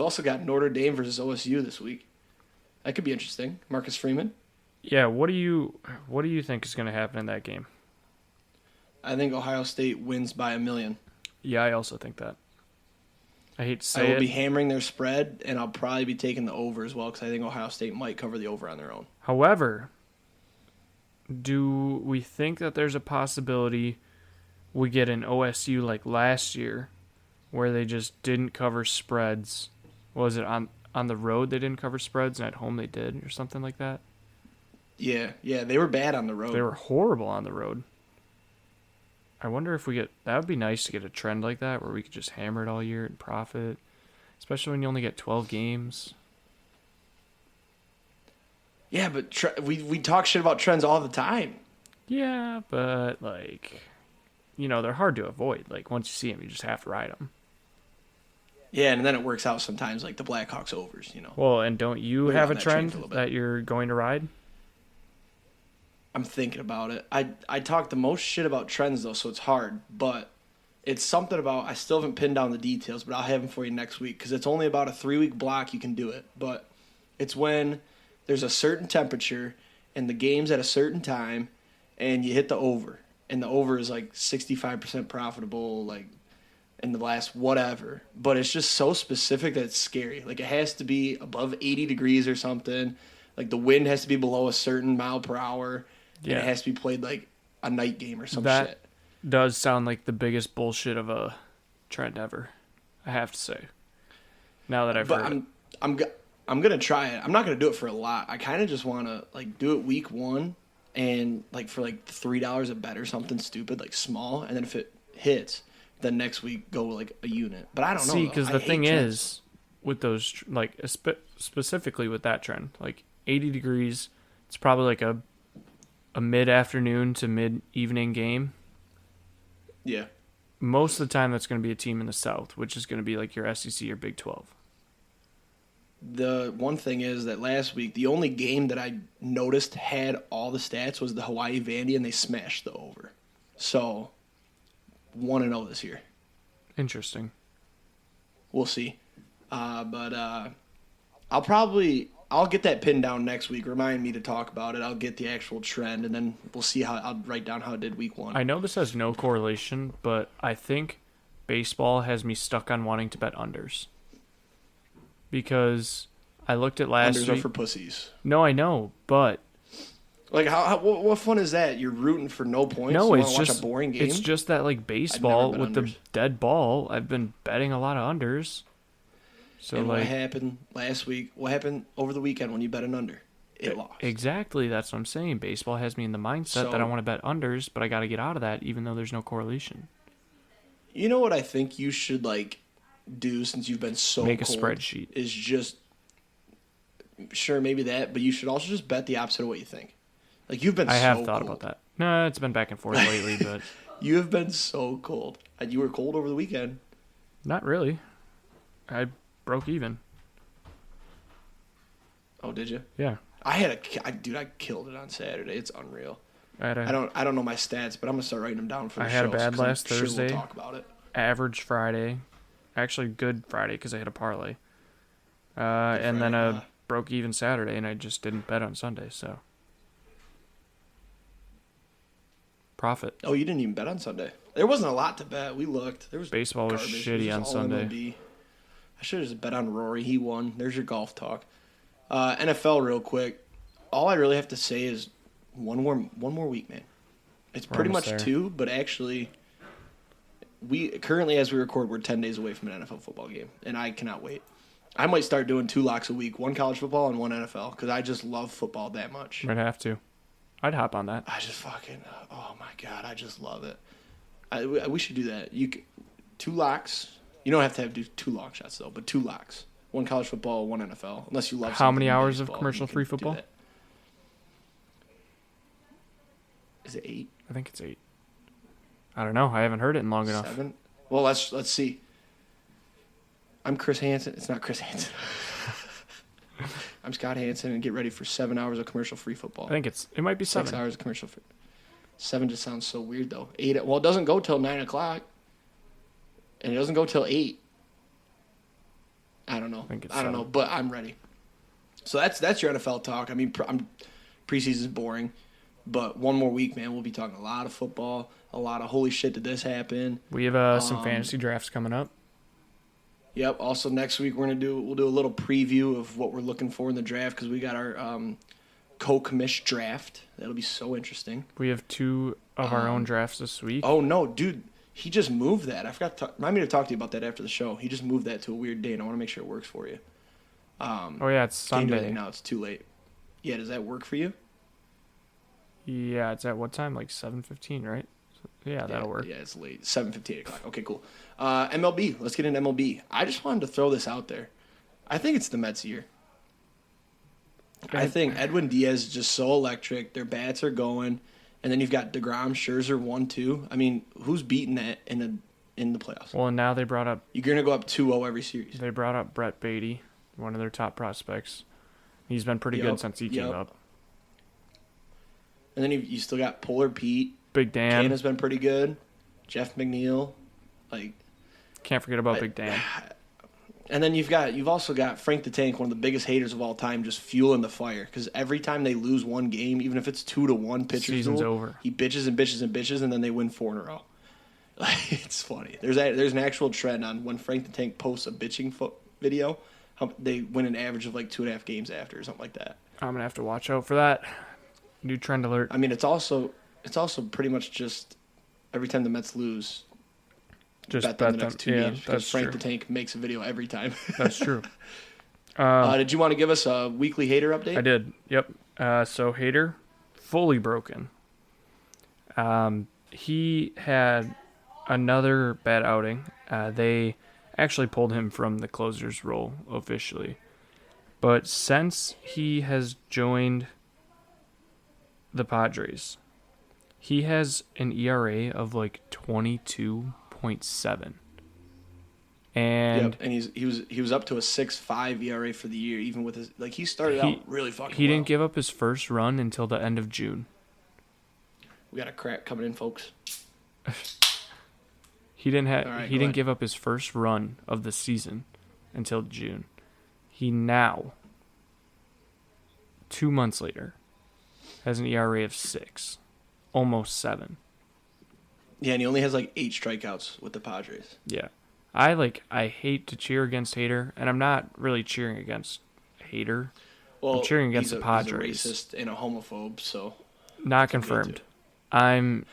[SPEAKER 1] also got Notre Dame versus OSU this week. That could be interesting. Marcus Freeman.
[SPEAKER 2] Yeah, what do you think is going to happen in that game?
[SPEAKER 1] I think Ohio State wins by 1,000,000.
[SPEAKER 2] Yeah, I also think that. I hate to
[SPEAKER 1] I
[SPEAKER 2] say
[SPEAKER 1] will
[SPEAKER 2] it.
[SPEAKER 1] be hammering their spread, and I'll probably be taking the over as well because I think Ohio State might cover the over on their own.
[SPEAKER 2] However, do we think that there's a possibility we get an OSU like last year where they just didn't cover spreads? Was it on the road they didn't cover spreads and at home they did or something like that?
[SPEAKER 1] Yeah, they were bad on the road.
[SPEAKER 2] They were horrible on the road. I wonder if that would be nice to get a trend like that where we could just hammer it all year and profit, especially when you only get 12 games.
[SPEAKER 1] Yeah, but we talk shit about trends all the time.
[SPEAKER 2] Yeah, but they're hard to avoid. Like once you see them, you just have to ride them.
[SPEAKER 1] Yeah, and then it works out sometimes, like the Blackhawks overs,
[SPEAKER 2] Well, and don't you
[SPEAKER 1] We were
[SPEAKER 2] have
[SPEAKER 1] on
[SPEAKER 2] a
[SPEAKER 1] that train
[SPEAKER 2] trend
[SPEAKER 1] for a little bit.
[SPEAKER 2] that you're going to ride?
[SPEAKER 1] I'm thinking about it. I talk the most shit about trends, though, so it's hard. But it's something about, I still haven't pinned down the details, but I'll have them for you next week because it's only about a 3-week block you can do it. But it's when there's a certain temperature and the game's at a certain time and you hit the over. And the over is like 65% profitable, like in the last whatever. But it's just so specific that it's scary. Like it has to be above 80 degrees or something. Like the wind has to be below a certain mile per hour.
[SPEAKER 2] Yeah.
[SPEAKER 1] And it has to be played like a night game or some
[SPEAKER 2] That
[SPEAKER 1] shit.
[SPEAKER 2] does sound like the biggest bullshit of a trend ever, I have to say. Now that I've
[SPEAKER 1] But
[SPEAKER 2] heard
[SPEAKER 1] I'm gonna try it. I'm not gonna do it for a lot. I kind of just want to like do it week 1 and like for like $3 a bet or something stupid, like small, and then if it hits, then next week go like a unit. But I don't know.
[SPEAKER 2] See,
[SPEAKER 1] though.
[SPEAKER 2] because
[SPEAKER 1] I
[SPEAKER 2] the
[SPEAKER 1] hate
[SPEAKER 2] thing
[SPEAKER 1] trends.
[SPEAKER 2] is, with those, specifically with that trend, like 80 degrees, it's probably like a mid-afternoon to mid-evening game.
[SPEAKER 1] Yeah.
[SPEAKER 2] Most of the time, that's going to be a team in the South, which is going to be like your SEC or Big 12.
[SPEAKER 1] The one thing is that last week, the only game that I noticed had all the stats was the Hawaii Vandy, and they smashed the over. So, 1-0 this year.
[SPEAKER 2] Interesting.
[SPEAKER 1] We'll see. But I'll get that pinned down next week. Remind me to talk about it. I'll get the actual trend, and then we'll see I'll write down how it did week 1.
[SPEAKER 2] I know this has no correlation, but I think baseball has me stuck on wanting to bet unders. Because I looked at last
[SPEAKER 1] Unders are
[SPEAKER 2] week.
[SPEAKER 1] for pussies.
[SPEAKER 2] No, I know, but
[SPEAKER 1] Like, what fun is that? You're rooting for no points?
[SPEAKER 2] no,
[SPEAKER 1] You
[SPEAKER 2] it's
[SPEAKER 1] wanna watch
[SPEAKER 2] just
[SPEAKER 1] a boring game?
[SPEAKER 2] It's just that like baseball
[SPEAKER 1] bet
[SPEAKER 2] with the
[SPEAKER 1] unders.
[SPEAKER 2] dead ball, I've been betting a lot of unders. So
[SPEAKER 1] And
[SPEAKER 2] like
[SPEAKER 1] what happened last week? What happened over the weekend when you bet an under? It lost.
[SPEAKER 2] exactly, that's what I'm saying. Baseball has me in the mindset that I
[SPEAKER 1] So-
[SPEAKER 2] want to bet unders, but I got to get out of that, even though there's no correlation.
[SPEAKER 1] You know what I think you should like do since you've been so
[SPEAKER 2] Make a
[SPEAKER 1] cold
[SPEAKER 2] spreadsheet.
[SPEAKER 1] is just sure maybe that, but you should also just bet the opposite of what you think. Like you've been.
[SPEAKER 2] I have
[SPEAKER 1] so
[SPEAKER 2] thought
[SPEAKER 1] cold.
[SPEAKER 2] about that. No, it's been back and forth lately, but
[SPEAKER 1] You have been so cold. And you were cold over the weekend.
[SPEAKER 2] not really. I broke even.
[SPEAKER 1] Oh, did you?
[SPEAKER 2] Yeah,
[SPEAKER 1] I killed it on Saturday. It's unreal.
[SPEAKER 2] I had
[SPEAKER 1] I don't know my stats, but I'm gonna start writing them down for the
[SPEAKER 2] I
[SPEAKER 1] show.
[SPEAKER 2] had a bad
[SPEAKER 1] 'cause I'm
[SPEAKER 2] last
[SPEAKER 1] sure
[SPEAKER 2] Thursday.
[SPEAKER 1] We'll talk about it.
[SPEAKER 2] average Friday, actually good Friday because I had a parlay, and then
[SPEAKER 1] Friday,
[SPEAKER 2] a broke even Saturday, and I just didn't bet on Sunday, so profit.
[SPEAKER 1] Oh, you didn't even bet on Sunday. There wasn't a lot to bet. We looked. There was
[SPEAKER 2] Baseball was
[SPEAKER 1] garbage. It
[SPEAKER 2] shitty on
[SPEAKER 1] just all
[SPEAKER 2] Sunday.
[SPEAKER 1] MLB. I should have just bet on Rory. He won. There's your golf talk. NFL real quick. All I really have to say is one more week, man. It's
[SPEAKER 2] We're
[SPEAKER 1] pretty
[SPEAKER 2] almost
[SPEAKER 1] much
[SPEAKER 2] there.
[SPEAKER 1] 2, but actually, we currently as we record, we're 10 days away from an NFL football game, and I cannot wait. I might start doing 2 locks a week, 1 college football and 1 NFL, because I just love football that much.
[SPEAKER 2] Might have to. I'd hop on that.
[SPEAKER 1] I just fucking, oh my god, I just love it. We should do that. 2 locks. You don't have to do 2 long shots though, but 2 locks. 1 college football, 1 NFL. Unless you love.
[SPEAKER 2] How many
[SPEAKER 1] something in
[SPEAKER 2] hours of
[SPEAKER 1] baseball,
[SPEAKER 2] commercial-free
[SPEAKER 1] you can do
[SPEAKER 2] football?
[SPEAKER 1] that. Is it 8?
[SPEAKER 2] I think it's 8. I don't know. I haven't heard it in long enough.
[SPEAKER 1] 7? Well, let's see. I'm Chris Hansen. It's not Chris Hansen. I'm Scott Hansen, and get ready for 7 hours of commercial-free football.
[SPEAKER 2] I think it might be 7.
[SPEAKER 1] 6 hours of commercial-free. 7 just sounds so weird, though. 8, well, it doesn't go till 9 o'clock, and it doesn't go till 8. I don't know. I don't know, but I'm ready. So that's your NFL talk. I mean, preseason's boring, but one more week, man, we'll be talking a lot of football, a lot of holy shit, did this happen?
[SPEAKER 2] We have some fantasy drafts coming up.
[SPEAKER 1] Yep. Also, next week we'll do a little preview of what we're looking for in the draft because we got our co-commish draft. That'll be so interesting.
[SPEAKER 2] We have 2 of our own drafts this week.
[SPEAKER 1] Oh no, dude! He just moved that. I forgot. Remind me to talk to you about that after the show. He just moved that to a weird day, and I want to make sure it works for you.
[SPEAKER 2] Oh yeah, it's
[SPEAKER 1] Can't do
[SPEAKER 2] Sunday.
[SPEAKER 1] anything now. It's too late. Yeah. Does that work for you?
[SPEAKER 2] Yeah, it's at what time? Like 7:15, right? Yeah, that'll work.
[SPEAKER 1] Yeah, it's late. 7:50, 8 o'clock. Okay, cool. MLB. Let's get into MLB. I just wanted to throw this out there. I think it's the Mets' year. I think Edwin Diaz is just so electric. Their bats are going. And then you've got DeGrom, Scherzer, 1-2. I mean, who's beating that in the playoffs?
[SPEAKER 2] Well, and now they brought up...
[SPEAKER 1] You're going to go up 2-0 every series.
[SPEAKER 2] They brought up Brett Beatty, one of their top prospects. He's been pretty good since he came up.
[SPEAKER 1] And then you still got Polar Pete.
[SPEAKER 2] Big Dan.
[SPEAKER 1] Ken has been pretty good. Jeff McNeil.
[SPEAKER 2] Can't forget about Big Dan.
[SPEAKER 1] And then you've also got Frank the Tank, one of the biggest haters of all time, just fueling the fire. Because every time they lose one game, even if it's 2-1 pitchers,
[SPEAKER 2] season's over.
[SPEAKER 1] He bitches and bitches and bitches, and then they win 4 in a row. It's funny. There's an actual trend on when Frank the Tank posts a bitching video, they win an average of 2.5 games after or something like that.
[SPEAKER 2] I'm gonna have to watch out for that. New trend alert.
[SPEAKER 1] I mean, it's also pretty much just every time the Mets lose.
[SPEAKER 2] Just
[SPEAKER 1] bet them the next 2 games because
[SPEAKER 2] that's
[SPEAKER 1] Frank
[SPEAKER 2] true.
[SPEAKER 1] the Tank makes a video every time.
[SPEAKER 2] That's true.
[SPEAKER 1] Did you want to give us a weekly hater update?
[SPEAKER 2] I did. Yep. So Hader, fully broken. He had another bad outing. They actually pulled him from the closer's role officially, but since he has joined the Padres, he has an ERA of 22.7. And
[SPEAKER 1] and he was up to a 6.5 ERA for the year, even with his he started out really fucking.
[SPEAKER 2] He didn't give up his first run until the end of June.
[SPEAKER 1] We got a crack coming in, folks.
[SPEAKER 2] He didn't give up his first run of the season until June. He now, 2 months later, has an ERA of 6, almost 7.
[SPEAKER 1] Yeah, and he only has 8 strikeouts with the Padres.
[SPEAKER 2] Yeah. I hate to cheer against Hader, and I'm not really cheering against Hader.
[SPEAKER 1] Well,
[SPEAKER 2] I'm cheering against the Padres.
[SPEAKER 1] He's a racist and a homophobe, so
[SPEAKER 2] not confirmed. I'm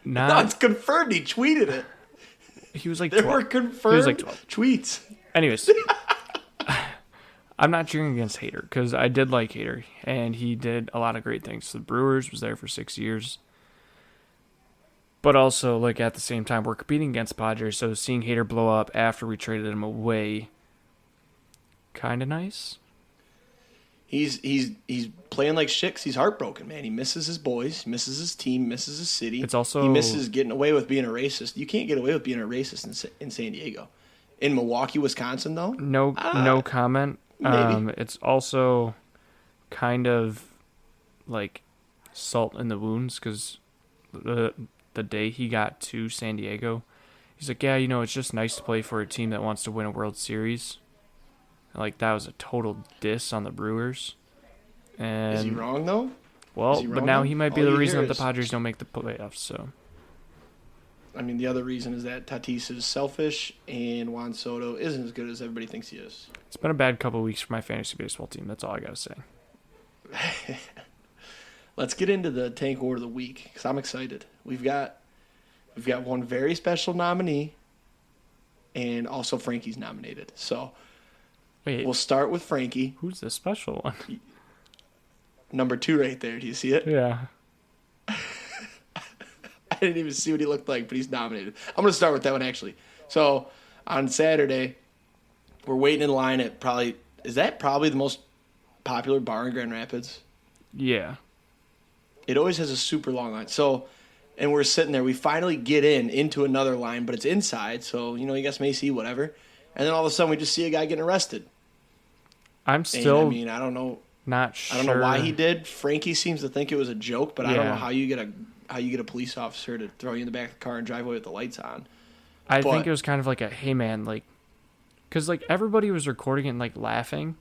[SPEAKER 2] not.
[SPEAKER 1] No, it's confirmed. He tweeted it.
[SPEAKER 2] He was like
[SPEAKER 1] there
[SPEAKER 2] 12.
[SPEAKER 1] were confirmed
[SPEAKER 2] He was 12
[SPEAKER 1] tweets.
[SPEAKER 2] Anyways, I'm not cheering against Hader because I did like Hader, and he did a lot of great things. The Brewers was there for 6 years. But also, at the same time, we're competing against Padres, so seeing Hader blow up after we traded him away, kind of nice.
[SPEAKER 1] He's playing like shit 'cause he's heartbroken, man. He misses his boys, misses his team, misses his city.
[SPEAKER 2] It's also
[SPEAKER 1] he misses getting away with being a racist. You can't get away with being a racist in San Diego. In Milwaukee, Wisconsin, though?
[SPEAKER 2] No comment.
[SPEAKER 1] Maybe.
[SPEAKER 2] It's also kind of salt in the wounds because the day he got to San Diego, he's like, yeah, it's just nice to play for a team that wants to win a World Series. That was a total diss on the Brewers. And
[SPEAKER 1] is he wrong, though?
[SPEAKER 2] Well, but now he might be the reason that the
[SPEAKER 1] is,
[SPEAKER 2] Padres don't make the playoffs. So,
[SPEAKER 1] I mean, the other reason is that Tatis is selfish and Juan Soto isn't as good as everybody thinks he is.
[SPEAKER 2] It's been a bad couple of weeks for my fantasy baseball team. That's all I got to say.
[SPEAKER 1] Let's get into the Tank Award of the Week because I'm excited. We've got one very special nominee, and also Frankie's nominated. So
[SPEAKER 2] wait,
[SPEAKER 1] we'll start with Frankie.
[SPEAKER 2] Who's the special one?
[SPEAKER 1] Number 2 right there. Do you see it?
[SPEAKER 2] Yeah.
[SPEAKER 1] I didn't even see what he looked like, but he's nominated. I'm going to start with that one, actually. So on Saturday, we're waiting in line at probably the most popular bar in Grand Rapids?
[SPEAKER 2] Yeah.
[SPEAKER 1] It always has a super long line. So, and we're sitting there. We finally get into another line, but it's inside. So, you guys may see whatever. And then all of a sudden, we just see a guy getting arrested.
[SPEAKER 2] I'm
[SPEAKER 1] And,
[SPEAKER 2] still
[SPEAKER 1] I mean, I don't know.
[SPEAKER 2] not sure.
[SPEAKER 1] I don't know why he did. Frankie seems to think it was a joke, but I don't know
[SPEAKER 2] Yeah.
[SPEAKER 1] how you get a police officer to throw you in the back of the car and drive away with the lights on.
[SPEAKER 2] I
[SPEAKER 1] But
[SPEAKER 2] think it was kind of like a, hey man, like, because like everybody was recording it and like laughing.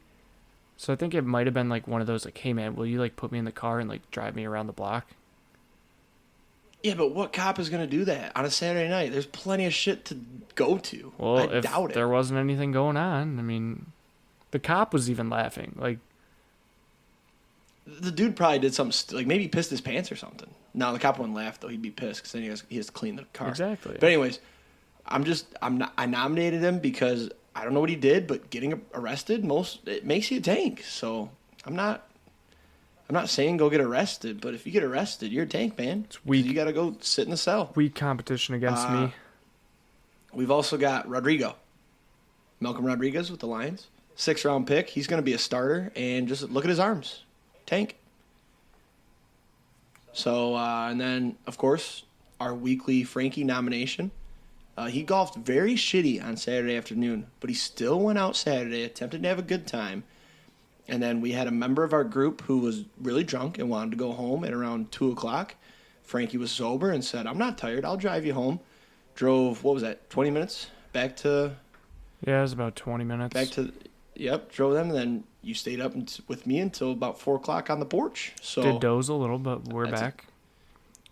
[SPEAKER 2] So I think it might have been like one of those like, hey man, will you like put me in the car and like drive me around the block?
[SPEAKER 1] yeah, but what cop is going to do that on a Saturday night? There's plenty of shit to go to.
[SPEAKER 2] Well,
[SPEAKER 1] I
[SPEAKER 2] if
[SPEAKER 1] doubt it.
[SPEAKER 2] there wasn't anything going on, I mean, the cop was even laughing. Like,
[SPEAKER 1] The dude probably did something like maybe he pissed his pants or something. No, the cop wouldn't laugh though. He'd be pissed because then he has to clean the car.
[SPEAKER 2] exactly.
[SPEAKER 1] But anyways, I nominated him because I don't know what he did, but getting arrested it makes you a tank. So I'm not saying go get arrested, but if you get arrested, you're a tank, man.
[SPEAKER 2] It's weak.
[SPEAKER 1] You got to go sit in the cell.
[SPEAKER 2] Weak competition against me.
[SPEAKER 1] We've also got Malcolm Rodriguez with the Lions, 6th-round pick. He's going to be a starter, and just look at his arms, tank. So and then of course our weekly Frankie nomination. He golfed very shitty on Saturday afternoon, but he still went out Saturday, attempted to have a good time. And then we had a member of our group who was really drunk and wanted to go home at around 2 o'clock. Frankie was sober and said, I'm not tired. I'll drive you home. Drove, 20 minutes back to...
[SPEAKER 2] Yeah, it was about 20 minutes.
[SPEAKER 1] Drove them. And then you stayed up with me until about 4 o'clock on the porch. So
[SPEAKER 2] Did doze a little, but we're back.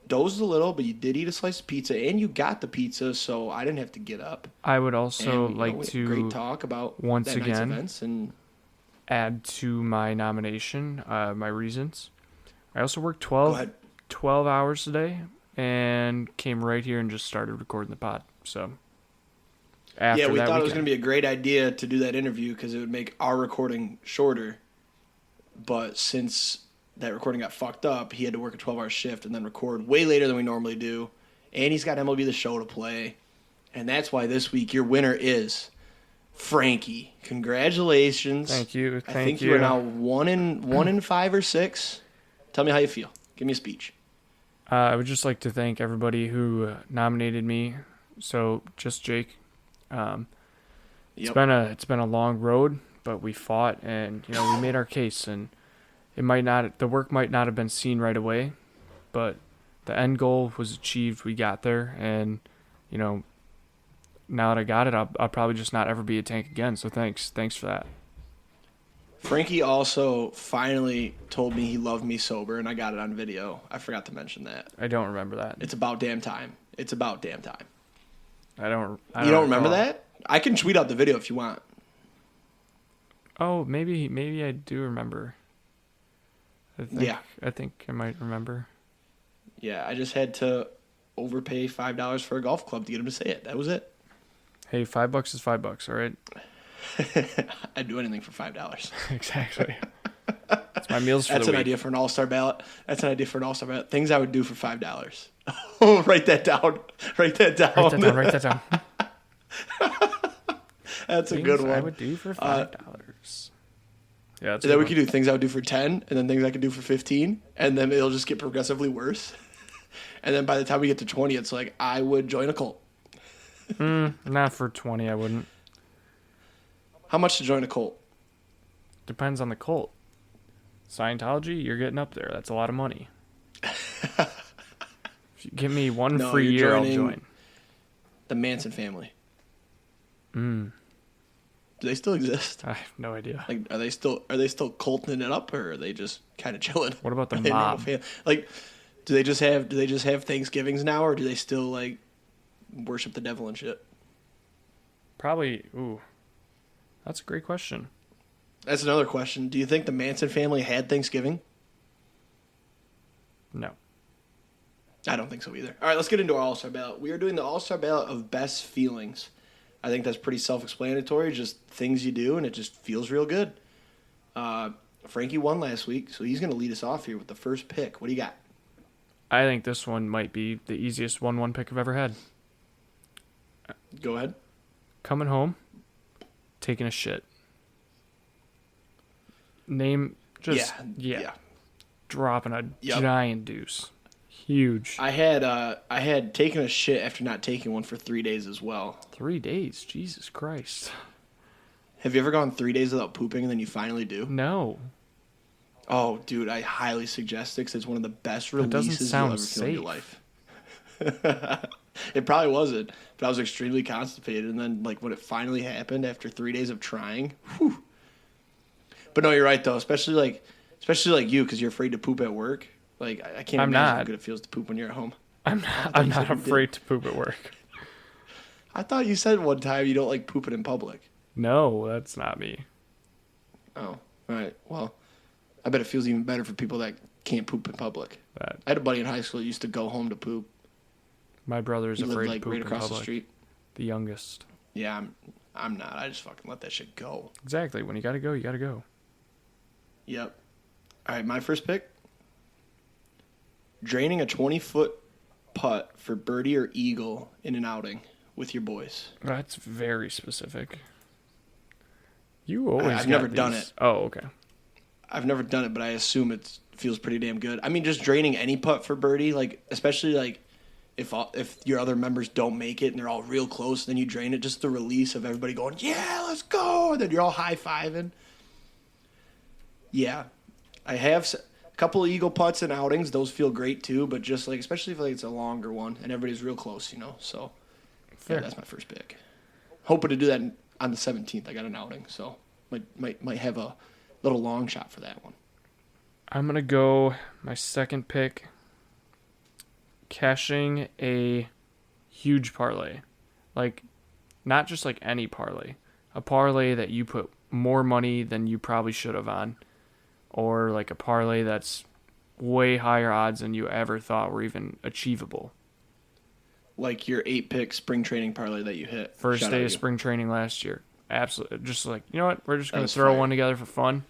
[SPEAKER 1] Dozed a little, but you did eat a slice of pizza, and you got the pizza, so I didn't have to get up.
[SPEAKER 2] I would also
[SPEAKER 1] And,
[SPEAKER 2] like to
[SPEAKER 1] great talk about
[SPEAKER 2] once
[SPEAKER 1] that night's
[SPEAKER 2] again
[SPEAKER 1] events and
[SPEAKER 2] add to my nomination my reasons. I also worked
[SPEAKER 1] go ahead.
[SPEAKER 2] 12 hours today and came right here and just started recording the pod. So after
[SPEAKER 1] Yeah, we
[SPEAKER 2] that
[SPEAKER 1] thought it was
[SPEAKER 2] weekend-
[SPEAKER 1] going to be a great idea to do that interview because it would make our recording shorter. But since that recording got fucked up, he had to work a 12-hour shift and then record way later than we normally do. And he's got MLB The Show to play. And that's why this week your winner is Frankie. Congratulations.
[SPEAKER 2] Thank you.
[SPEAKER 1] I think you are now 1 in 5 or 6. Tell me how you feel. Give me a speech.
[SPEAKER 2] I would just like to thank everybody who nominated me. So just Jake. It's been a long road, but we fought and we made our case, and the work might not have been seen right away, but the end goal was achieved. We got there, and now that I got it, I'll probably just not ever be a tank again. So thanks for that.
[SPEAKER 1] Frankie also finally told me he loved me sober, and I got it on video. I forgot to mention that.
[SPEAKER 2] I don't remember that.
[SPEAKER 1] It's about damn time. It's about damn time.
[SPEAKER 2] I don't
[SPEAKER 1] You don't remember
[SPEAKER 2] recall.
[SPEAKER 1] that? I can tweet out the video if you want.
[SPEAKER 2] Oh, maybe I do remember.
[SPEAKER 1] Yeah.
[SPEAKER 2] I think I might remember.
[SPEAKER 1] Yeah, I just had to overpay $5 for a golf club to get him to say it. That was it.
[SPEAKER 2] Hey, $5 is $5, all right?
[SPEAKER 1] I'd do anything for $5.
[SPEAKER 2] Exactly. It's my meals for
[SPEAKER 1] That's
[SPEAKER 2] the
[SPEAKER 1] an
[SPEAKER 2] week.
[SPEAKER 1] idea for an all-star ballot. Things I would do for $5. Oh, write that down. Write that down.
[SPEAKER 2] Write that down.
[SPEAKER 1] That's a
[SPEAKER 2] Things
[SPEAKER 1] good one.
[SPEAKER 2] I would do for $5. Yeah, that's a
[SPEAKER 1] And then
[SPEAKER 2] good
[SPEAKER 1] we
[SPEAKER 2] one.
[SPEAKER 1] could do things I would do for 10, and then things I could do for 15, and then it'll just get progressively worse. And then by the time we get to 20, it's like, I would join a cult.
[SPEAKER 2] Not for 20, I wouldn't.
[SPEAKER 1] How much to join a cult?
[SPEAKER 2] Depends on the cult. Scientology, you're getting up there. That's a lot of money. If you give me one
[SPEAKER 1] No,
[SPEAKER 2] free
[SPEAKER 1] you're
[SPEAKER 2] year, I'll
[SPEAKER 1] joining
[SPEAKER 2] join.
[SPEAKER 1] The Manson family.
[SPEAKER 2] Mm,
[SPEAKER 1] Do they still exist?
[SPEAKER 2] I have no idea.
[SPEAKER 1] Like, are they still culting it up, or are they just kind of chilling?
[SPEAKER 2] What about the
[SPEAKER 1] Are they normal
[SPEAKER 2] mob?
[SPEAKER 1] Like, do they just have Thanksgivings now, or do they still like worship the devil and shit?
[SPEAKER 2] Probably. Ooh, that's a great question.
[SPEAKER 1] That's another question. Do you think the Manson family had Thanksgiving?
[SPEAKER 2] No.
[SPEAKER 1] I don't think so either. All right, let's get into our All-Star ballot. We are doing the All-Star ballot of best feelings. I think that's pretty self-explanatory, just things you do, and it just feels real good. Frankie won last week, so he's going to lead us off here with the first pick. What do you got?
[SPEAKER 2] I think this one might be the easiest 1-1 pick I've ever had.
[SPEAKER 1] Go ahead.
[SPEAKER 2] Coming home, taking a shit. Name just
[SPEAKER 1] Yeah.
[SPEAKER 2] dropping a
[SPEAKER 1] Yep.
[SPEAKER 2] giant deuce. Huge.
[SPEAKER 1] I had taken a shit after not taking one for 3 days as well.
[SPEAKER 2] 3 days. Jesus Christ.
[SPEAKER 1] Have you ever gone 3 days without pooping and then you finally do?
[SPEAKER 2] No.
[SPEAKER 1] Oh, dude, I highly suggest it because it's one of the best
[SPEAKER 2] That doesn't
[SPEAKER 1] releases you'll
[SPEAKER 2] sound
[SPEAKER 1] ever feel in your
[SPEAKER 2] safe.
[SPEAKER 1] life. It probably wasn't, but I was extremely constipated, and then like when it finally happened after 3 days of trying, whew. But no, you're right though, especially like you because you're afraid to poop at work. Like I can't
[SPEAKER 2] I'm
[SPEAKER 1] imagine how
[SPEAKER 2] not.
[SPEAKER 1] good it feels to poop when you're at home.
[SPEAKER 2] I'm
[SPEAKER 1] I
[SPEAKER 2] not,
[SPEAKER 1] thought
[SPEAKER 2] I'm
[SPEAKER 1] you said
[SPEAKER 2] not
[SPEAKER 1] you did.
[SPEAKER 2] afraid to poop at work.
[SPEAKER 1] I thought you said one time you don't like pooping in public.
[SPEAKER 2] No, that's not me.
[SPEAKER 1] Oh, all right. Well, I bet it feels even better for people that can't poop in public.
[SPEAKER 2] That
[SPEAKER 1] I had a buddy in high school that used to go home to poop.
[SPEAKER 2] my brother's
[SPEAKER 1] He lived
[SPEAKER 2] afraid to
[SPEAKER 1] like
[SPEAKER 2] poop
[SPEAKER 1] right
[SPEAKER 2] in
[SPEAKER 1] across the
[SPEAKER 2] public.
[SPEAKER 1] street.
[SPEAKER 2] The youngest.
[SPEAKER 1] Yeah, I'm not. I just fucking let that shit go.
[SPEAKER 2] Exactly. When you gotta go, you gotta go.
[SPEAKER 1] Yep. All right, my first pick. Draining a 20-foot putt for birdie or eagle in an outing with your boys.
[SPEAKER 2] That's very specific. You always.
[SPEAKER 1] I've
[SPEAKER 2] got
[SPEAKER 1] never done
[SPEAKER 2] these.
[SPEAKER 1] it.
[SPEAKER 2] Oh, okay.
[SPEAKER 1] I've never done it, but I assume it feels pretty damn good. I mean, just draining any putt for birdie, like especially like if your other members don't make it and they're all real close, then you drain it. Just the release of everybody going, yeah, let's go, and then you're all high fiving. Yeah, I have a couple of eagle putts and outings; those feel great too. But just like especially if like it's a longer one and everybody's real close, So
[SPEAKER 2] Fair.
[SPEAKER 1] yeah, that's my first pick. Hoping to do that on the 17th. I got an outing, so might have a little long shot for that one.
[SPEAKER 2] I'm gonna go my second pick. Cashing a huge parlay, like not just like any parlay, a parlay that you put more money than you probably should have on, or like a parlay that's way higher odds than you ever thought were even achievable.
[SPEAKER 1] Like your 8-pick spring training parlay that you hit.
[SPEAKER 2] First
[SPEAKER 1] Shout
[SPEAKER 2] day
[SPEAKER 1] out
[SPEAKER 2] of
[SPEAKER 1] you.
[SPEAKER 2] spring training last year. Absolutely. Just like, you know what? We're just
[SPEAKER 1] That
[SPEAKER 2] going to
[SPEAKER 1] was
[SPEAKER 2] throw
[SPEAKER 1] fire.
[SPEAKER 2] one together for fun.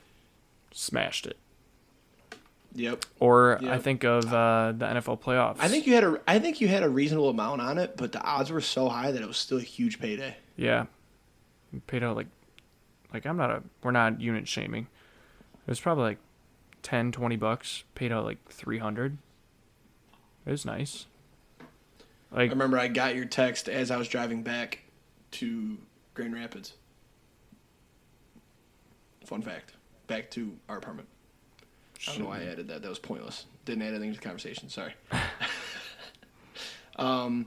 [SPEAKER 2] Smashed it.
[SPEAKER 1] Yep.
[SPEAKER 2] Or
[SPEAKER 1] Yep.
[SPEAKER 2] I think of the NFL playoffs.
[SPEAKER 1] I think you had a reasonable amount on it, but the odds were so high that it was still a huge payday.
[SPEAKER 2] Yeah. Paid out we're not unit shaming. It was probably like 10, $20. Paid out like 300. It was nice.
[SPEAKER 1] I
[SPEAKER 2] Like,
[SPEAKER 1] remember I got your text as I was driving back to Grand Rapids. Fun fact. Back to our apartment. I don't know why I added that. That was pointless. Didn't add anything to the conversation. Sorry. I'm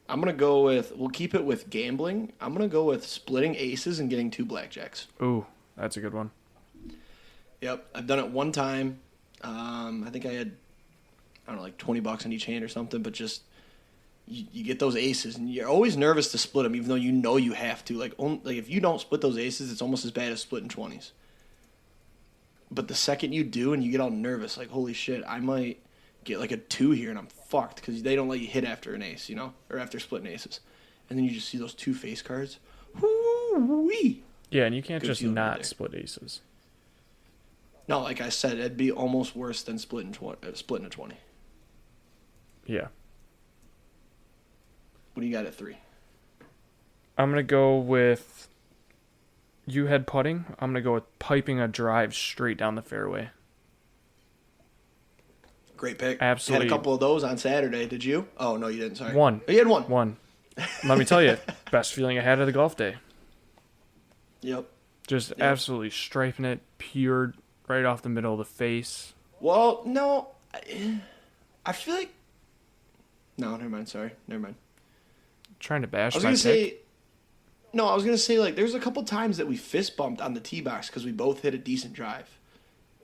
[SPEAKER 1] going to go with, we'll keep it with gambling. I'm going to go with splitting aces and getting 2 blackjacks.
[SPEAKER 2] ooh, that's a good one.
[SPEAKER 1] Yep. I've done it one time. I think I had, I don't know, like $20 on each hand or something, but just, you get those aces, and you're always nervous to split them, even though you know you have to. Like if you don't split those aces, it's almost as bad as splitting 20s. But the second you do and you get all nervous, like, holy shit, I might get like a 2 here and I'm fucked because they don't let you hit after an ace, or after splitting aces. And then you just see those 2 face cards. Whoo-wee.
[SPEAKER 2] Yeah, and you can't
[SPEAKER 1] Good
[SPEAKER 2] just
[SPEAKER 1] feeling right
[SPEAKER 2] not
[SPEAKER 1] there.
[SPEAKER 2] split aces.
[SPEAKER 1] No, like I said, it'd be almost worse than splitting a 20.
[SPEAKER 2] Yeah.
[SPEAKER 1] What do you got at 3?
[SPEAKER 2] I'm going to go with, you had putting. I'm going to go with piping a drive straight down the fairway.
[SPEAKER 1] Great pick.
[SPEAKER 2] Absolutely.
[SPEAKER 1] Had a couple of those on Saturday. Did you? Oh, no, you didn't. Sorry.
[SPEAKER 2] One.
[SPEAKER 1] Oh, you had one.
[SPEAKER 2] One. Let me tell you, best feeling I had of the golf day.
[SPEAKER 1] Yep.
[SPEAKER 2] Just
[SPEAKER 1] Yep.
[SPEAKER 2] absolutely striping it, pure right off the middle of the face.
[SPEAKER 1] Well, no. I feel like... No, never mind. Sorry. Never mind.
[SPEAKER 2] Trying to bash
[SPEAKER 1] I was
[SPEAKER 2] my
[SPEAKER 1] going to
[SPEAKER 2] pick.
[SPEAKER 1] say... No, I was going to say, like, there's a couple times that we fist bumped on the tee box because we both hit a decent drive.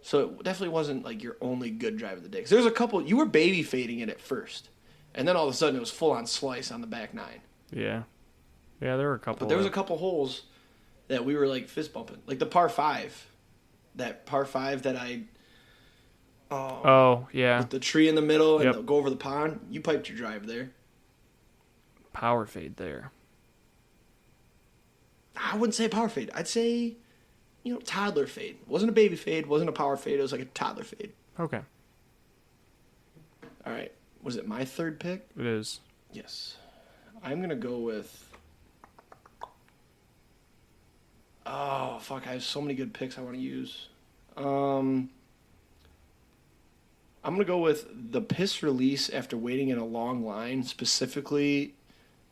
[SPEAKER 1] So it definitely wasn't, like, your only good drive of the day. Because there's a couple... You were baby fading it at first. And then all of a sudden it was full-on slice on the back 9.
[SPEAKER 2] Yeah. Yeah, there were a couple.
[SPEAKER 1] But there was a couple holes that we were, like, fist bumping. Like the par 5. That par 5 that I...
[SPEAKER 2] Oh, yeah.
[SPEAKER 1] With the tree in the middle and
[SPEAKER 2] Yep.
[SPEAKER 1] go over the pond. You piped your drive there.
[SPEAKER 2] Power fade there.
[SPEAKER 1] I wouldn't say power fade. I'd say, toddler fade. Wasn't a baby fade. Wasn't a power fade. It was like a toddler fade.
[SPEAKER 2] Okay.
[SPEAKER 1] All right. Was it my third pick?
[SPEAKER 2] It is.
[SPEAKER 1] Yes. I'm going to go with... Oh, fuck. I have so many good picks I want to use. I'm going to go with the piss release after waiting in a long line, specifically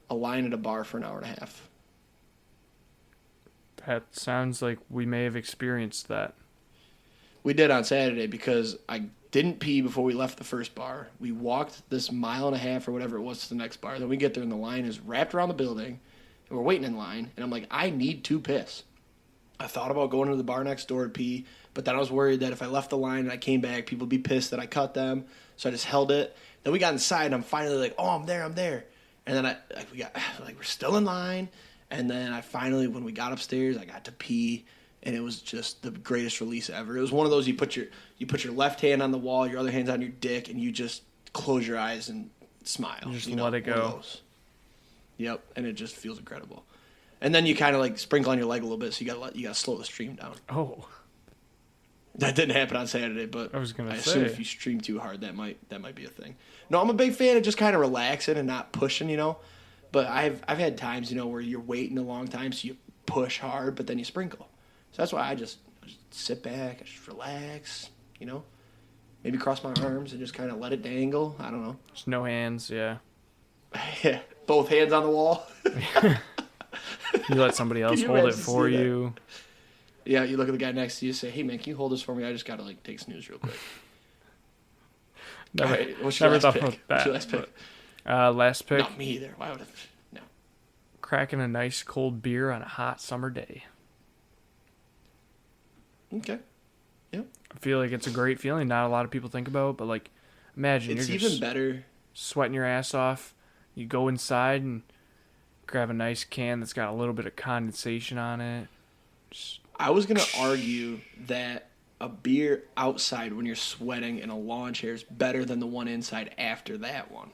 [SPEAKER 1] a line at a bar for an hour and a half.
[SPEAKER 2] That sounds like we may have experienced that.
[SPEAKER 1] We did on Saturday because I didn't pee before we left the first bar. We walked this mile and a half or whatever it was to the next bar. Then we get there and the line is wrapped around the building. And we're waiting in line. And I'm like, I need to piss. I thought about going to the bar next door to pee. But then I was worried that if I left the line and I came back, people would be pissed that I cut them. So I just held it. Then we got inside and I'm finally like, oh, I'm there. And then we're still in line. And then I finally, when we got upstairs, I got to pee. And it was just the greatest release ever. It was one of those you put your left hand on the wall, your other hand's on your dick, and you just close your eyes and smile.
[SPEAKER 2] You just let it go.
[SPEAKER 1] Yep, and it just feels incredible. And then you kind of like sprinkle on your leg a little bit, so you gotta slow the stream down.
[SPEAKER 2] Oh,
[SPEAKER 1] that didn't happen on Saturday, but
[SPEAKER 2] I
[SPEAKER 1] assume if you stream too hard, that might be a thing. No, I'm a big fan of just kind of relaxing and not pushing, But I've had times, where you're waiting a long time, so you push hard, but then you sprinkle. So that's why I just sit back, I just relax, Maybe cross my arms and just kind of let it dangle. I don't know.
[SPEAKER 2] Just no hands, yeah.
[SPEAKER 1] Yeah, both hands on the wall.
[SPEAKER 2] You let somebody else hold it for you.
[SPEAKER 1] Yeah, you look at the guy next to you and say, hey, man, can you hold this for me? I just got to, take snooze real quick.
[SPEAKER 2] Never,
[SPEAKER 1] all right, what's your last pick? What's your last pick?
[SPEAKER 2] Last pick?
[SPEAKER 1] Not me either. Why would I? No.
[SPEAKER 2] Cracking a nice cold beer on a hot summer day.
[SPEAKER 1] Okay. Yep.
[SPEAKER 2] I feel like it's a great feeling. Not a lot of people think about, but imagine
[SPEAKER 1] it's
[SPEAKER 2] you're
[SPEAKER 1] even
[SPEAKER 2] just
[SPEAKER 1] better.
[SPEAKER 2] Sweating your ass off. You go inside and grab a nice can that's got a little bit of condensation on it.
[SPEAKER 1] I was gonna argue that a beer outside when you're sweating in a lawn chair is better than the one inside after that one.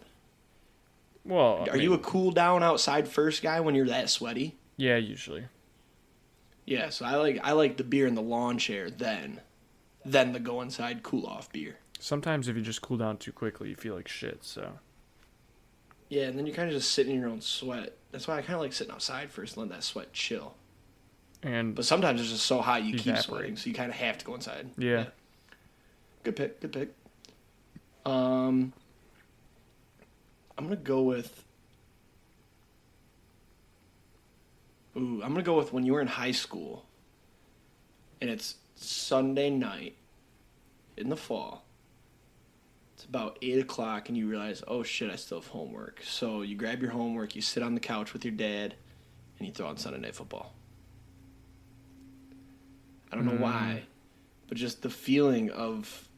[SPEAKER 2] Well,
[SPEAKER 1] are you a cool down outside first guy when you're that sweaty?
[SPEAKER 2] Yeah, usually.
[SPEAKER 1] Yeah, so I like the beer in the lawn chair then the go inside cool off beer.
[SPEAKER 2] Sometimes if you just cool down too quickly, you feel like shit, so.
[SPEAKER 1] Yeah, and then you're kind of just sitting in your own sweat. That's why I kind of like sitting outside first and let that sweat chill. But sometimes it's just so hot you keep sweating, so you kind of have to go inside.
[SPEAKER 2] Yeah.
[SPEAKER 1] Good pick. I'm going to go with... I'm going to go with when you were in high school, and it's Sunday night in the fall. It's about 8 o'clock, and you realize, oh, shit, I still have homework. So you grab your homework, you sit on the couch with your dad, and you throw on Sunday Night Football. I don't know why, but just the feeling of,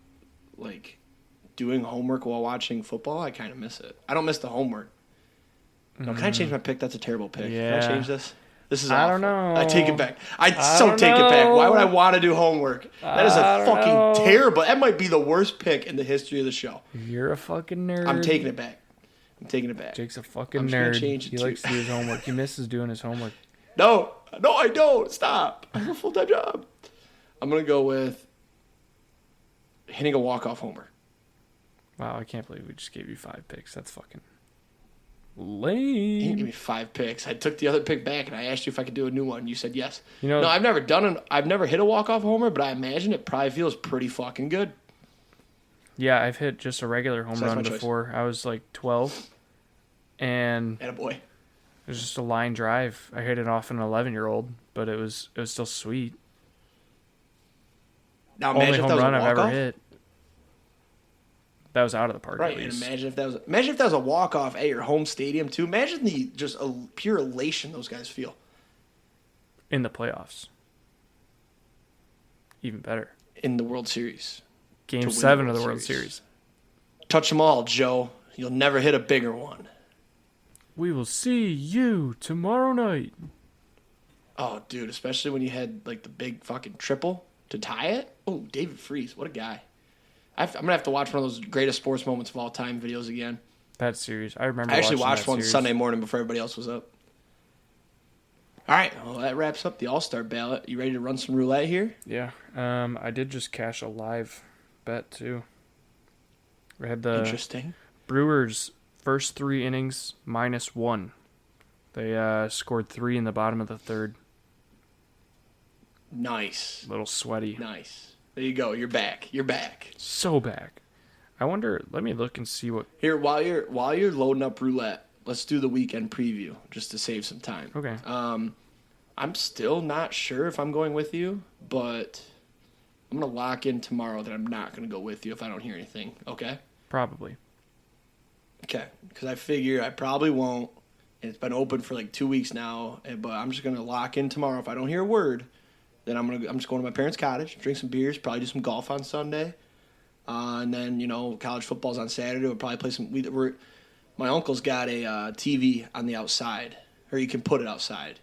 [SPEAKER 1] doing homework while watching football, I kind of miss it. I don't miss the homework. No, can I change my pick? That's a terrible pick.
[SPEAKER 2] Yeah.
[SPEAKER 1] Can I change this? This is awful.
[SPEAKER 2] I don't know.
[SPEAKER 1] I take it back. I take it back. Why would I want to do homework? That is a fucking terrible. That might be the worst pick in the history of the show.
[SPEAKER 2] You're a fucking nerd.
[SPEAKER 1] I'm taking it back.
[SPEAKER 2] Jake's a fucking nerd. He likes to do his homework. He misses doing his homework.
[SPEAKER 1] No, I don't. Stop. I have a full-time job. I'm going to go with hitting a walk-off homer.
[SPEAKER 2] Wow, I can't believe we just gave you 5 picks. That's fucking lame.
[SPEAKER 1] You didn't give me 5 picks. I took the other pick back, and I asked you if I could do a new one. You said yes.
[SPEAKER 2] No,
[SPEAKER 1] I've never hit a walk-off homer, but I imagine it probably feels pretty fucking good.
[SPEAKER 2] Yeah, I've hit just a regular home run before. I was 12, and
[SPEAKER 1] attaboy.
[SPEAKER 2] It was just a line drive. I hit it off an 11-year-old, but it was still sweet.
[SPEAKER 1] Now
[SPEAKER 2] only home run I've ever hit. That was out of the park,
[SPEAKER 1] right?
[SPEAKER 2] At least.
[SPEAKER 1] And imagine if that was a walk off at your home stadium too. Imagine the just a pure elation those guys feel
[SPEAKER 2] in the playoffs. Even better
[SPEAKER 1] in the World Series.
[SPEAKER 2] Game 7 of the World Series.
[SPEAKER 1] Touch them all, Joe. You'll never hit a bigger one.
[SPEAKER 2] We will see you tomorrow night.
[SPEAKER 1] Oh, dude, especially when you had the big fucking triple to tie it. Oh, David Freese, what a guy. I'm going to have to watch one of those greatest sports moments of all time videos again.
[SPEAKER 2] That series. I remember
[SPEAKER 1] I actually watched one
[SPEAKER 2] series.
[SPEAKER 1] Sunday morning before everybody else was up. All right, well, that wraps up the All-Star ballot. You ready to run some roulette here?
[SPEAKER 2] Yeah. I did just cash a live bet, too. We had the
[SPEAKER 1] Interesting.
[SPEAKER 2] Brewers' first 3 innings -1. They scored 3 in the bottom of the 3rd.
[SPEAKER 1] Nice.
[SPEAKER 2] A little sweaty.
[SPEAKER 1] Nice. There you go. You're back.
[SPEAKER 2] So back. I wonder. Let me look and see what.
[SPEAKER 1] Here, while you're loading up roulette, let's do the weekend preview just to save some time.
[SPEAKER 2] Okay.
[SPEAKER 1] I'm still not sure if I'm going with you, but I'm going to lock in tomorrow that I'm not going to go with you if I don't hear anything. Okay?
[SPEAKER 2] Probably.
[SPEAKER 1] Okay. Because I figure I probably won't. And it's been open for like 2 weeks now, but I'm just going to lock in tomorrow. If I don't hear a word, then I'm just going to my parents' cottage, drink some beers, probably do some golf on Sunday. And then, college football's on Saturday. We'll probably play some. My uncle's got a TV on the outside, or you can put it outside.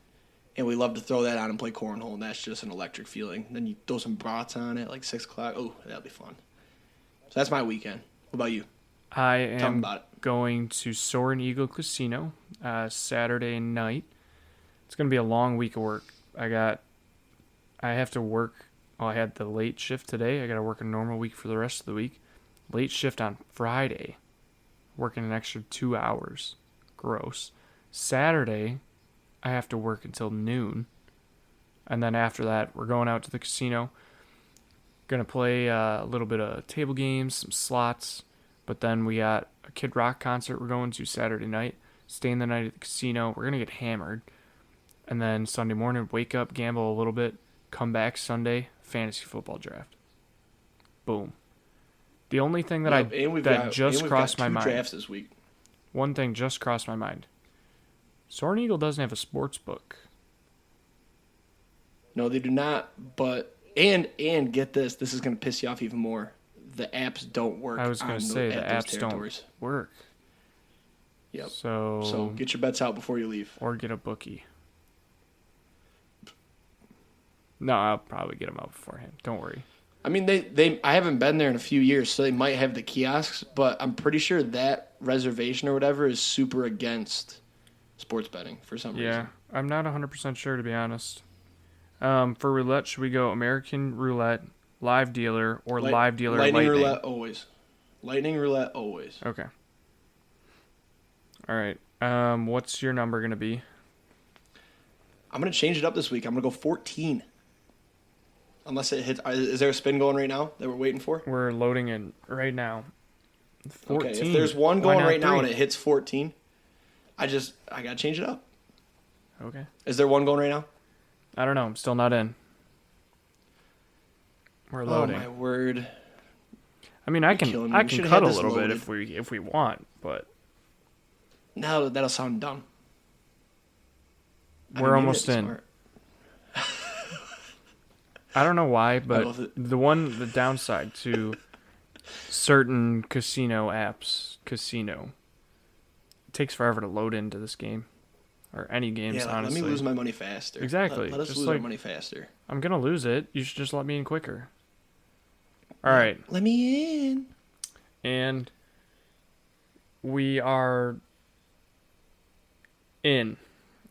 [SPEAKER 1] And we love to throw that on and play cornhole, and that's just an electric feeling. Then you throw some brats on it, like 6 o'clock. Oh, that'll be fun. So that's my weekend. What about you?
[SPEAKER 2] I am going to Soaring Eagle Casino Saturday night. It's going to be a long week of work. I have to work. Oh, I had the late shift today. I got to work a normal week for the rest of the week. Late shift on Friday. Working an extra 2 hours. Gross. Saturday, I have to work until noon. And then after that, we're going out to the casino. Going to play a little bit of table games, some slots. But then we got a Kid Rock concert we're going to Saturday night. Staying the night at the casino. We're going to get hammered. And then Sunday morning, wake up, gamble a little bit. Come back Sunday, fantasy football draft. Boom. The only thing that just crossed my mind.
[SPEAKER 1] Drafts this week.
[SPEAKER 2] One thing just crossed my mind. Soaring Eagle doesn't have a sports book.
[SPEAKER 1] No, they do not. But and get this is going to piss you off even more. The apps don't work.
[SPEAKER 2] I was going to say the apps don't work.
[SPEAKER 1] Yep.
[SPEAKER 2] So
[SPEAKER 1] get your bets out before you leave,
[SPEAKER 2] or get a bookie. No, I'll probably get them out beforehand. Don't worry.
[SPEAKER 1] I mean, I haven't been there in a few years, so they might have the kiosks, but I'm pretty sure that reservation or whatever is super against sports betting for some reason.
[SPEAKER 2] Yeah, I'm not 100% sure, to be honest. For roulette, should we go American roulette, live dealer, or live dealer lightning?
[SPEAKER 1] Roulette always. Lightning roulette always.
[SPEAKER 2] Okay. All right. What's your number going to be?
[SPEAKER 1] I'm going to change it up this week. I'm going to go 14. Unless it hits. Is there a spin going right now that we're waiting for?
[SPEAKER 2] We're loading in right now. 14.
[SPEAKER 1] Okay, if there's one going right now and it hits 14, I got to change it up.
[SPEAKER 2] Okay.
[SPEAKER 1] Is there one going right now?
[SPEAKER 2] I don't know. I'm still not in. We're loading.
[SPEAKER 1] Oh, my word.
[SPEAKER 2] I mean, I can cut a little bit if we want, but...
[SPEAKER 1] No, that'll sound dumb.
[SPEAKER 2] We're almost in. Smart. I don't know why, but the downside to certain casino apps, it takes forever to load into this game. Or any games, honestly.
[SPEAKER 1] Let me lose my money faster.
[SPEAKER 2] Exactly.
[SPEAKER 1] Let us lose our money faster.
[SPEAKER 2] I'm going to lose it. You should just let me in quicker. All right.
[SPEAKER 1] Let me in.
[SPEAKER 2] And we are in.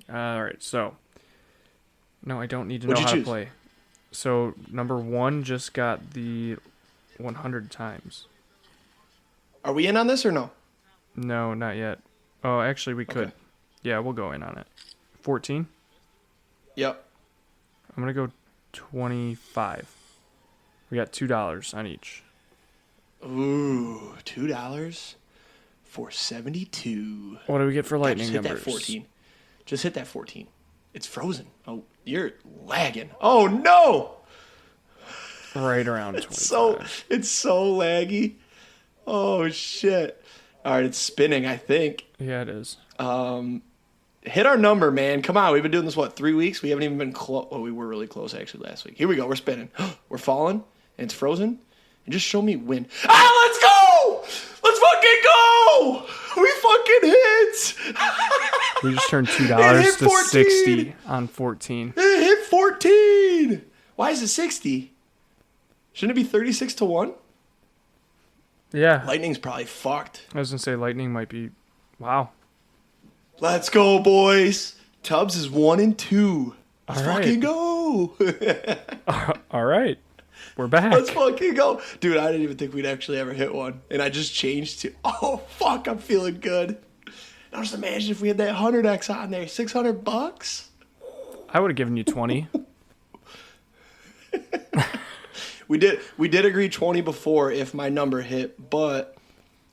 [SPEAKER 2] All right, so. No, I don't need to know how to play. So, number 1 just got the 100 times.
[SPEAKER 1] Are we in on this or no?
[SPEAKER 2] No, not yet. Oh, actually, we could. Yeah, we'll go in on it. 14?
[SPEAKER 1] Yep.
[SPEAKER 2] I'm going to go 25. We got $2 on each.
[SPEAKER 1] Ooh, $2 for 72.
[SPEAKER 2] What do we get for lightning
[SPEAKER 1] numbers?
[SPEAKER 2] That
[SPEAKER 1] 14. Just hit that 14. It's frozen. Oh, you're lagging. Oh, no!
[SPEAKER 2] Right around 25.
[SPEAKER 1] It's so laggy. Oh, shit. All right, it's spinning, I think.
[SPEAKER 2] Yeah, it is.
[SPEAKER 1] Hit our number, man. Come on. We've been doing this, 3 weeks? We haven't even been close. Oh, we were really close, actually, last week. Here we go. We're spinning. We're falling, and it's frozen. And just show me when. Ah, let's go! Let's fucking go! We fucking hit!
[SPEAKER 2] We just turned $2 to 60 on 14.
[SPEAKER 1] It hit 14! Why is it 60? Shouldn't it be 36 to 1?
[SPEAKER 2] Yeah.
[SPEAKER 1] Lightning's probably fucked.
[SPEAKER 2] I was going to say lightning might be... Wow.
[SPEAKER 1] Let's go, boys. Tubbs is 1 and 2. Let's fucking go.
[SPEAKER 2] All right. We're back.
[SPEAKER 1] Let's fucking go. Dude, I didn't even think we'd actually ever hit one. And I just changed to... Oh, fuck. I'm feeling good. Now just imagine if we had that 100X on there. $600?
[SPEAKER 2] I would have given you 20.
[SPEAKER 1] We did agree 20 before if my number hit, but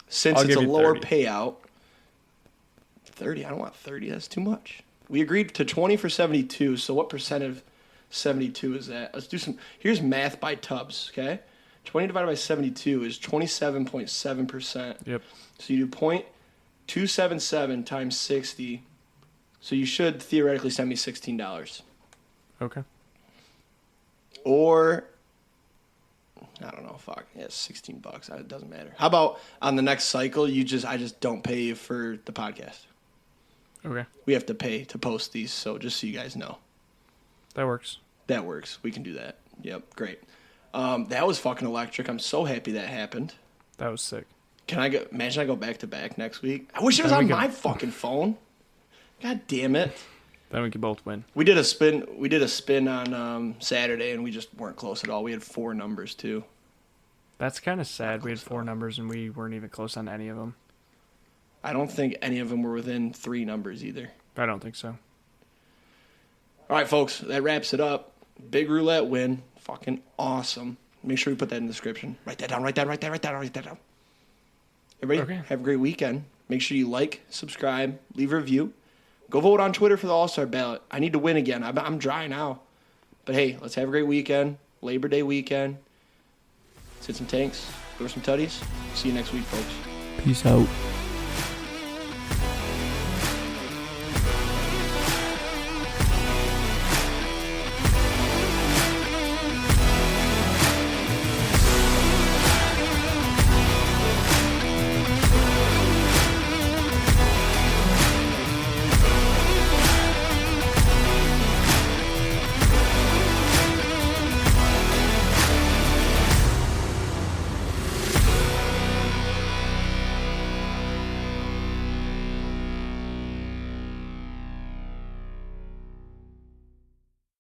[SPEAKER 1] since it's a lower payout, 30. I don't want 30. That's too much. We agreed to 20 for 72. So what percent of 72 is that? Let's do some. Here's math by Tubbs. Okay, 20 divided by 72 is 27.7%.
[SPEAKER 2] Yep.
[SPEAKER 1] So you do 0.277 times 60. So you should theoretically send me $16.
[SPEAKER 2] Okay.
[SPEAKER 1] Or I don't know. Fuck. Yeah, it's $16. It doesn't matter. How about on the next cycle? I just don't pay you for the podcast.
[SPEAKER 2] Okay.
[SPEAKER 1] We have to pay to post these, so just so you guys know.
[SPEAKER 2] That works.
[SPEAKER 1] That works. We can do that. Yep. Great. That was fucking electric. I'm so happy that happened.
[SPEAKER 2] That was sick.
[SPEAKER 1] Imagine I go back to back next week. I wish it was
[SPEAKER 2] Then
[SPEAKER 1] on
[SPEAKER 2] we
[SPEAKER 1] my
[SPEAKER 2] can-
[SPEAKER 1] fucking phone. God damn it.
[SPEAKER 2] Then we could both win.
[SPEAKER 1] We did a spin on Saturday, and we just weren't close at all. We had 4 numbers too.
[SPEAKER 2] That's kind of sad. We had 4 numbers and we weren't even close on any of them.
[SPEAKER 1] I don't think any of them were within 3 numbers either.
[SPEAKER 2] I don't think so.
[SPEAKER 1] All right, folks, that wraps it up. Big roulette win. Fucking awesome. Make sure we put that in the description. Write that down. Everybody,
[SPEAKER 2] Okay.
[SPEAKER 1] have a great weekend. Make sure you like, subscribe, leave a review. Go vote on Twitter for the All-Star ballot. I need to win again. I'm dry now. But hey, let's have a great weekend. Labor Day weekend. Let's hit some tanks. Throw some tutties. See you next week, folks.
[SPEAKER 2] Peace out.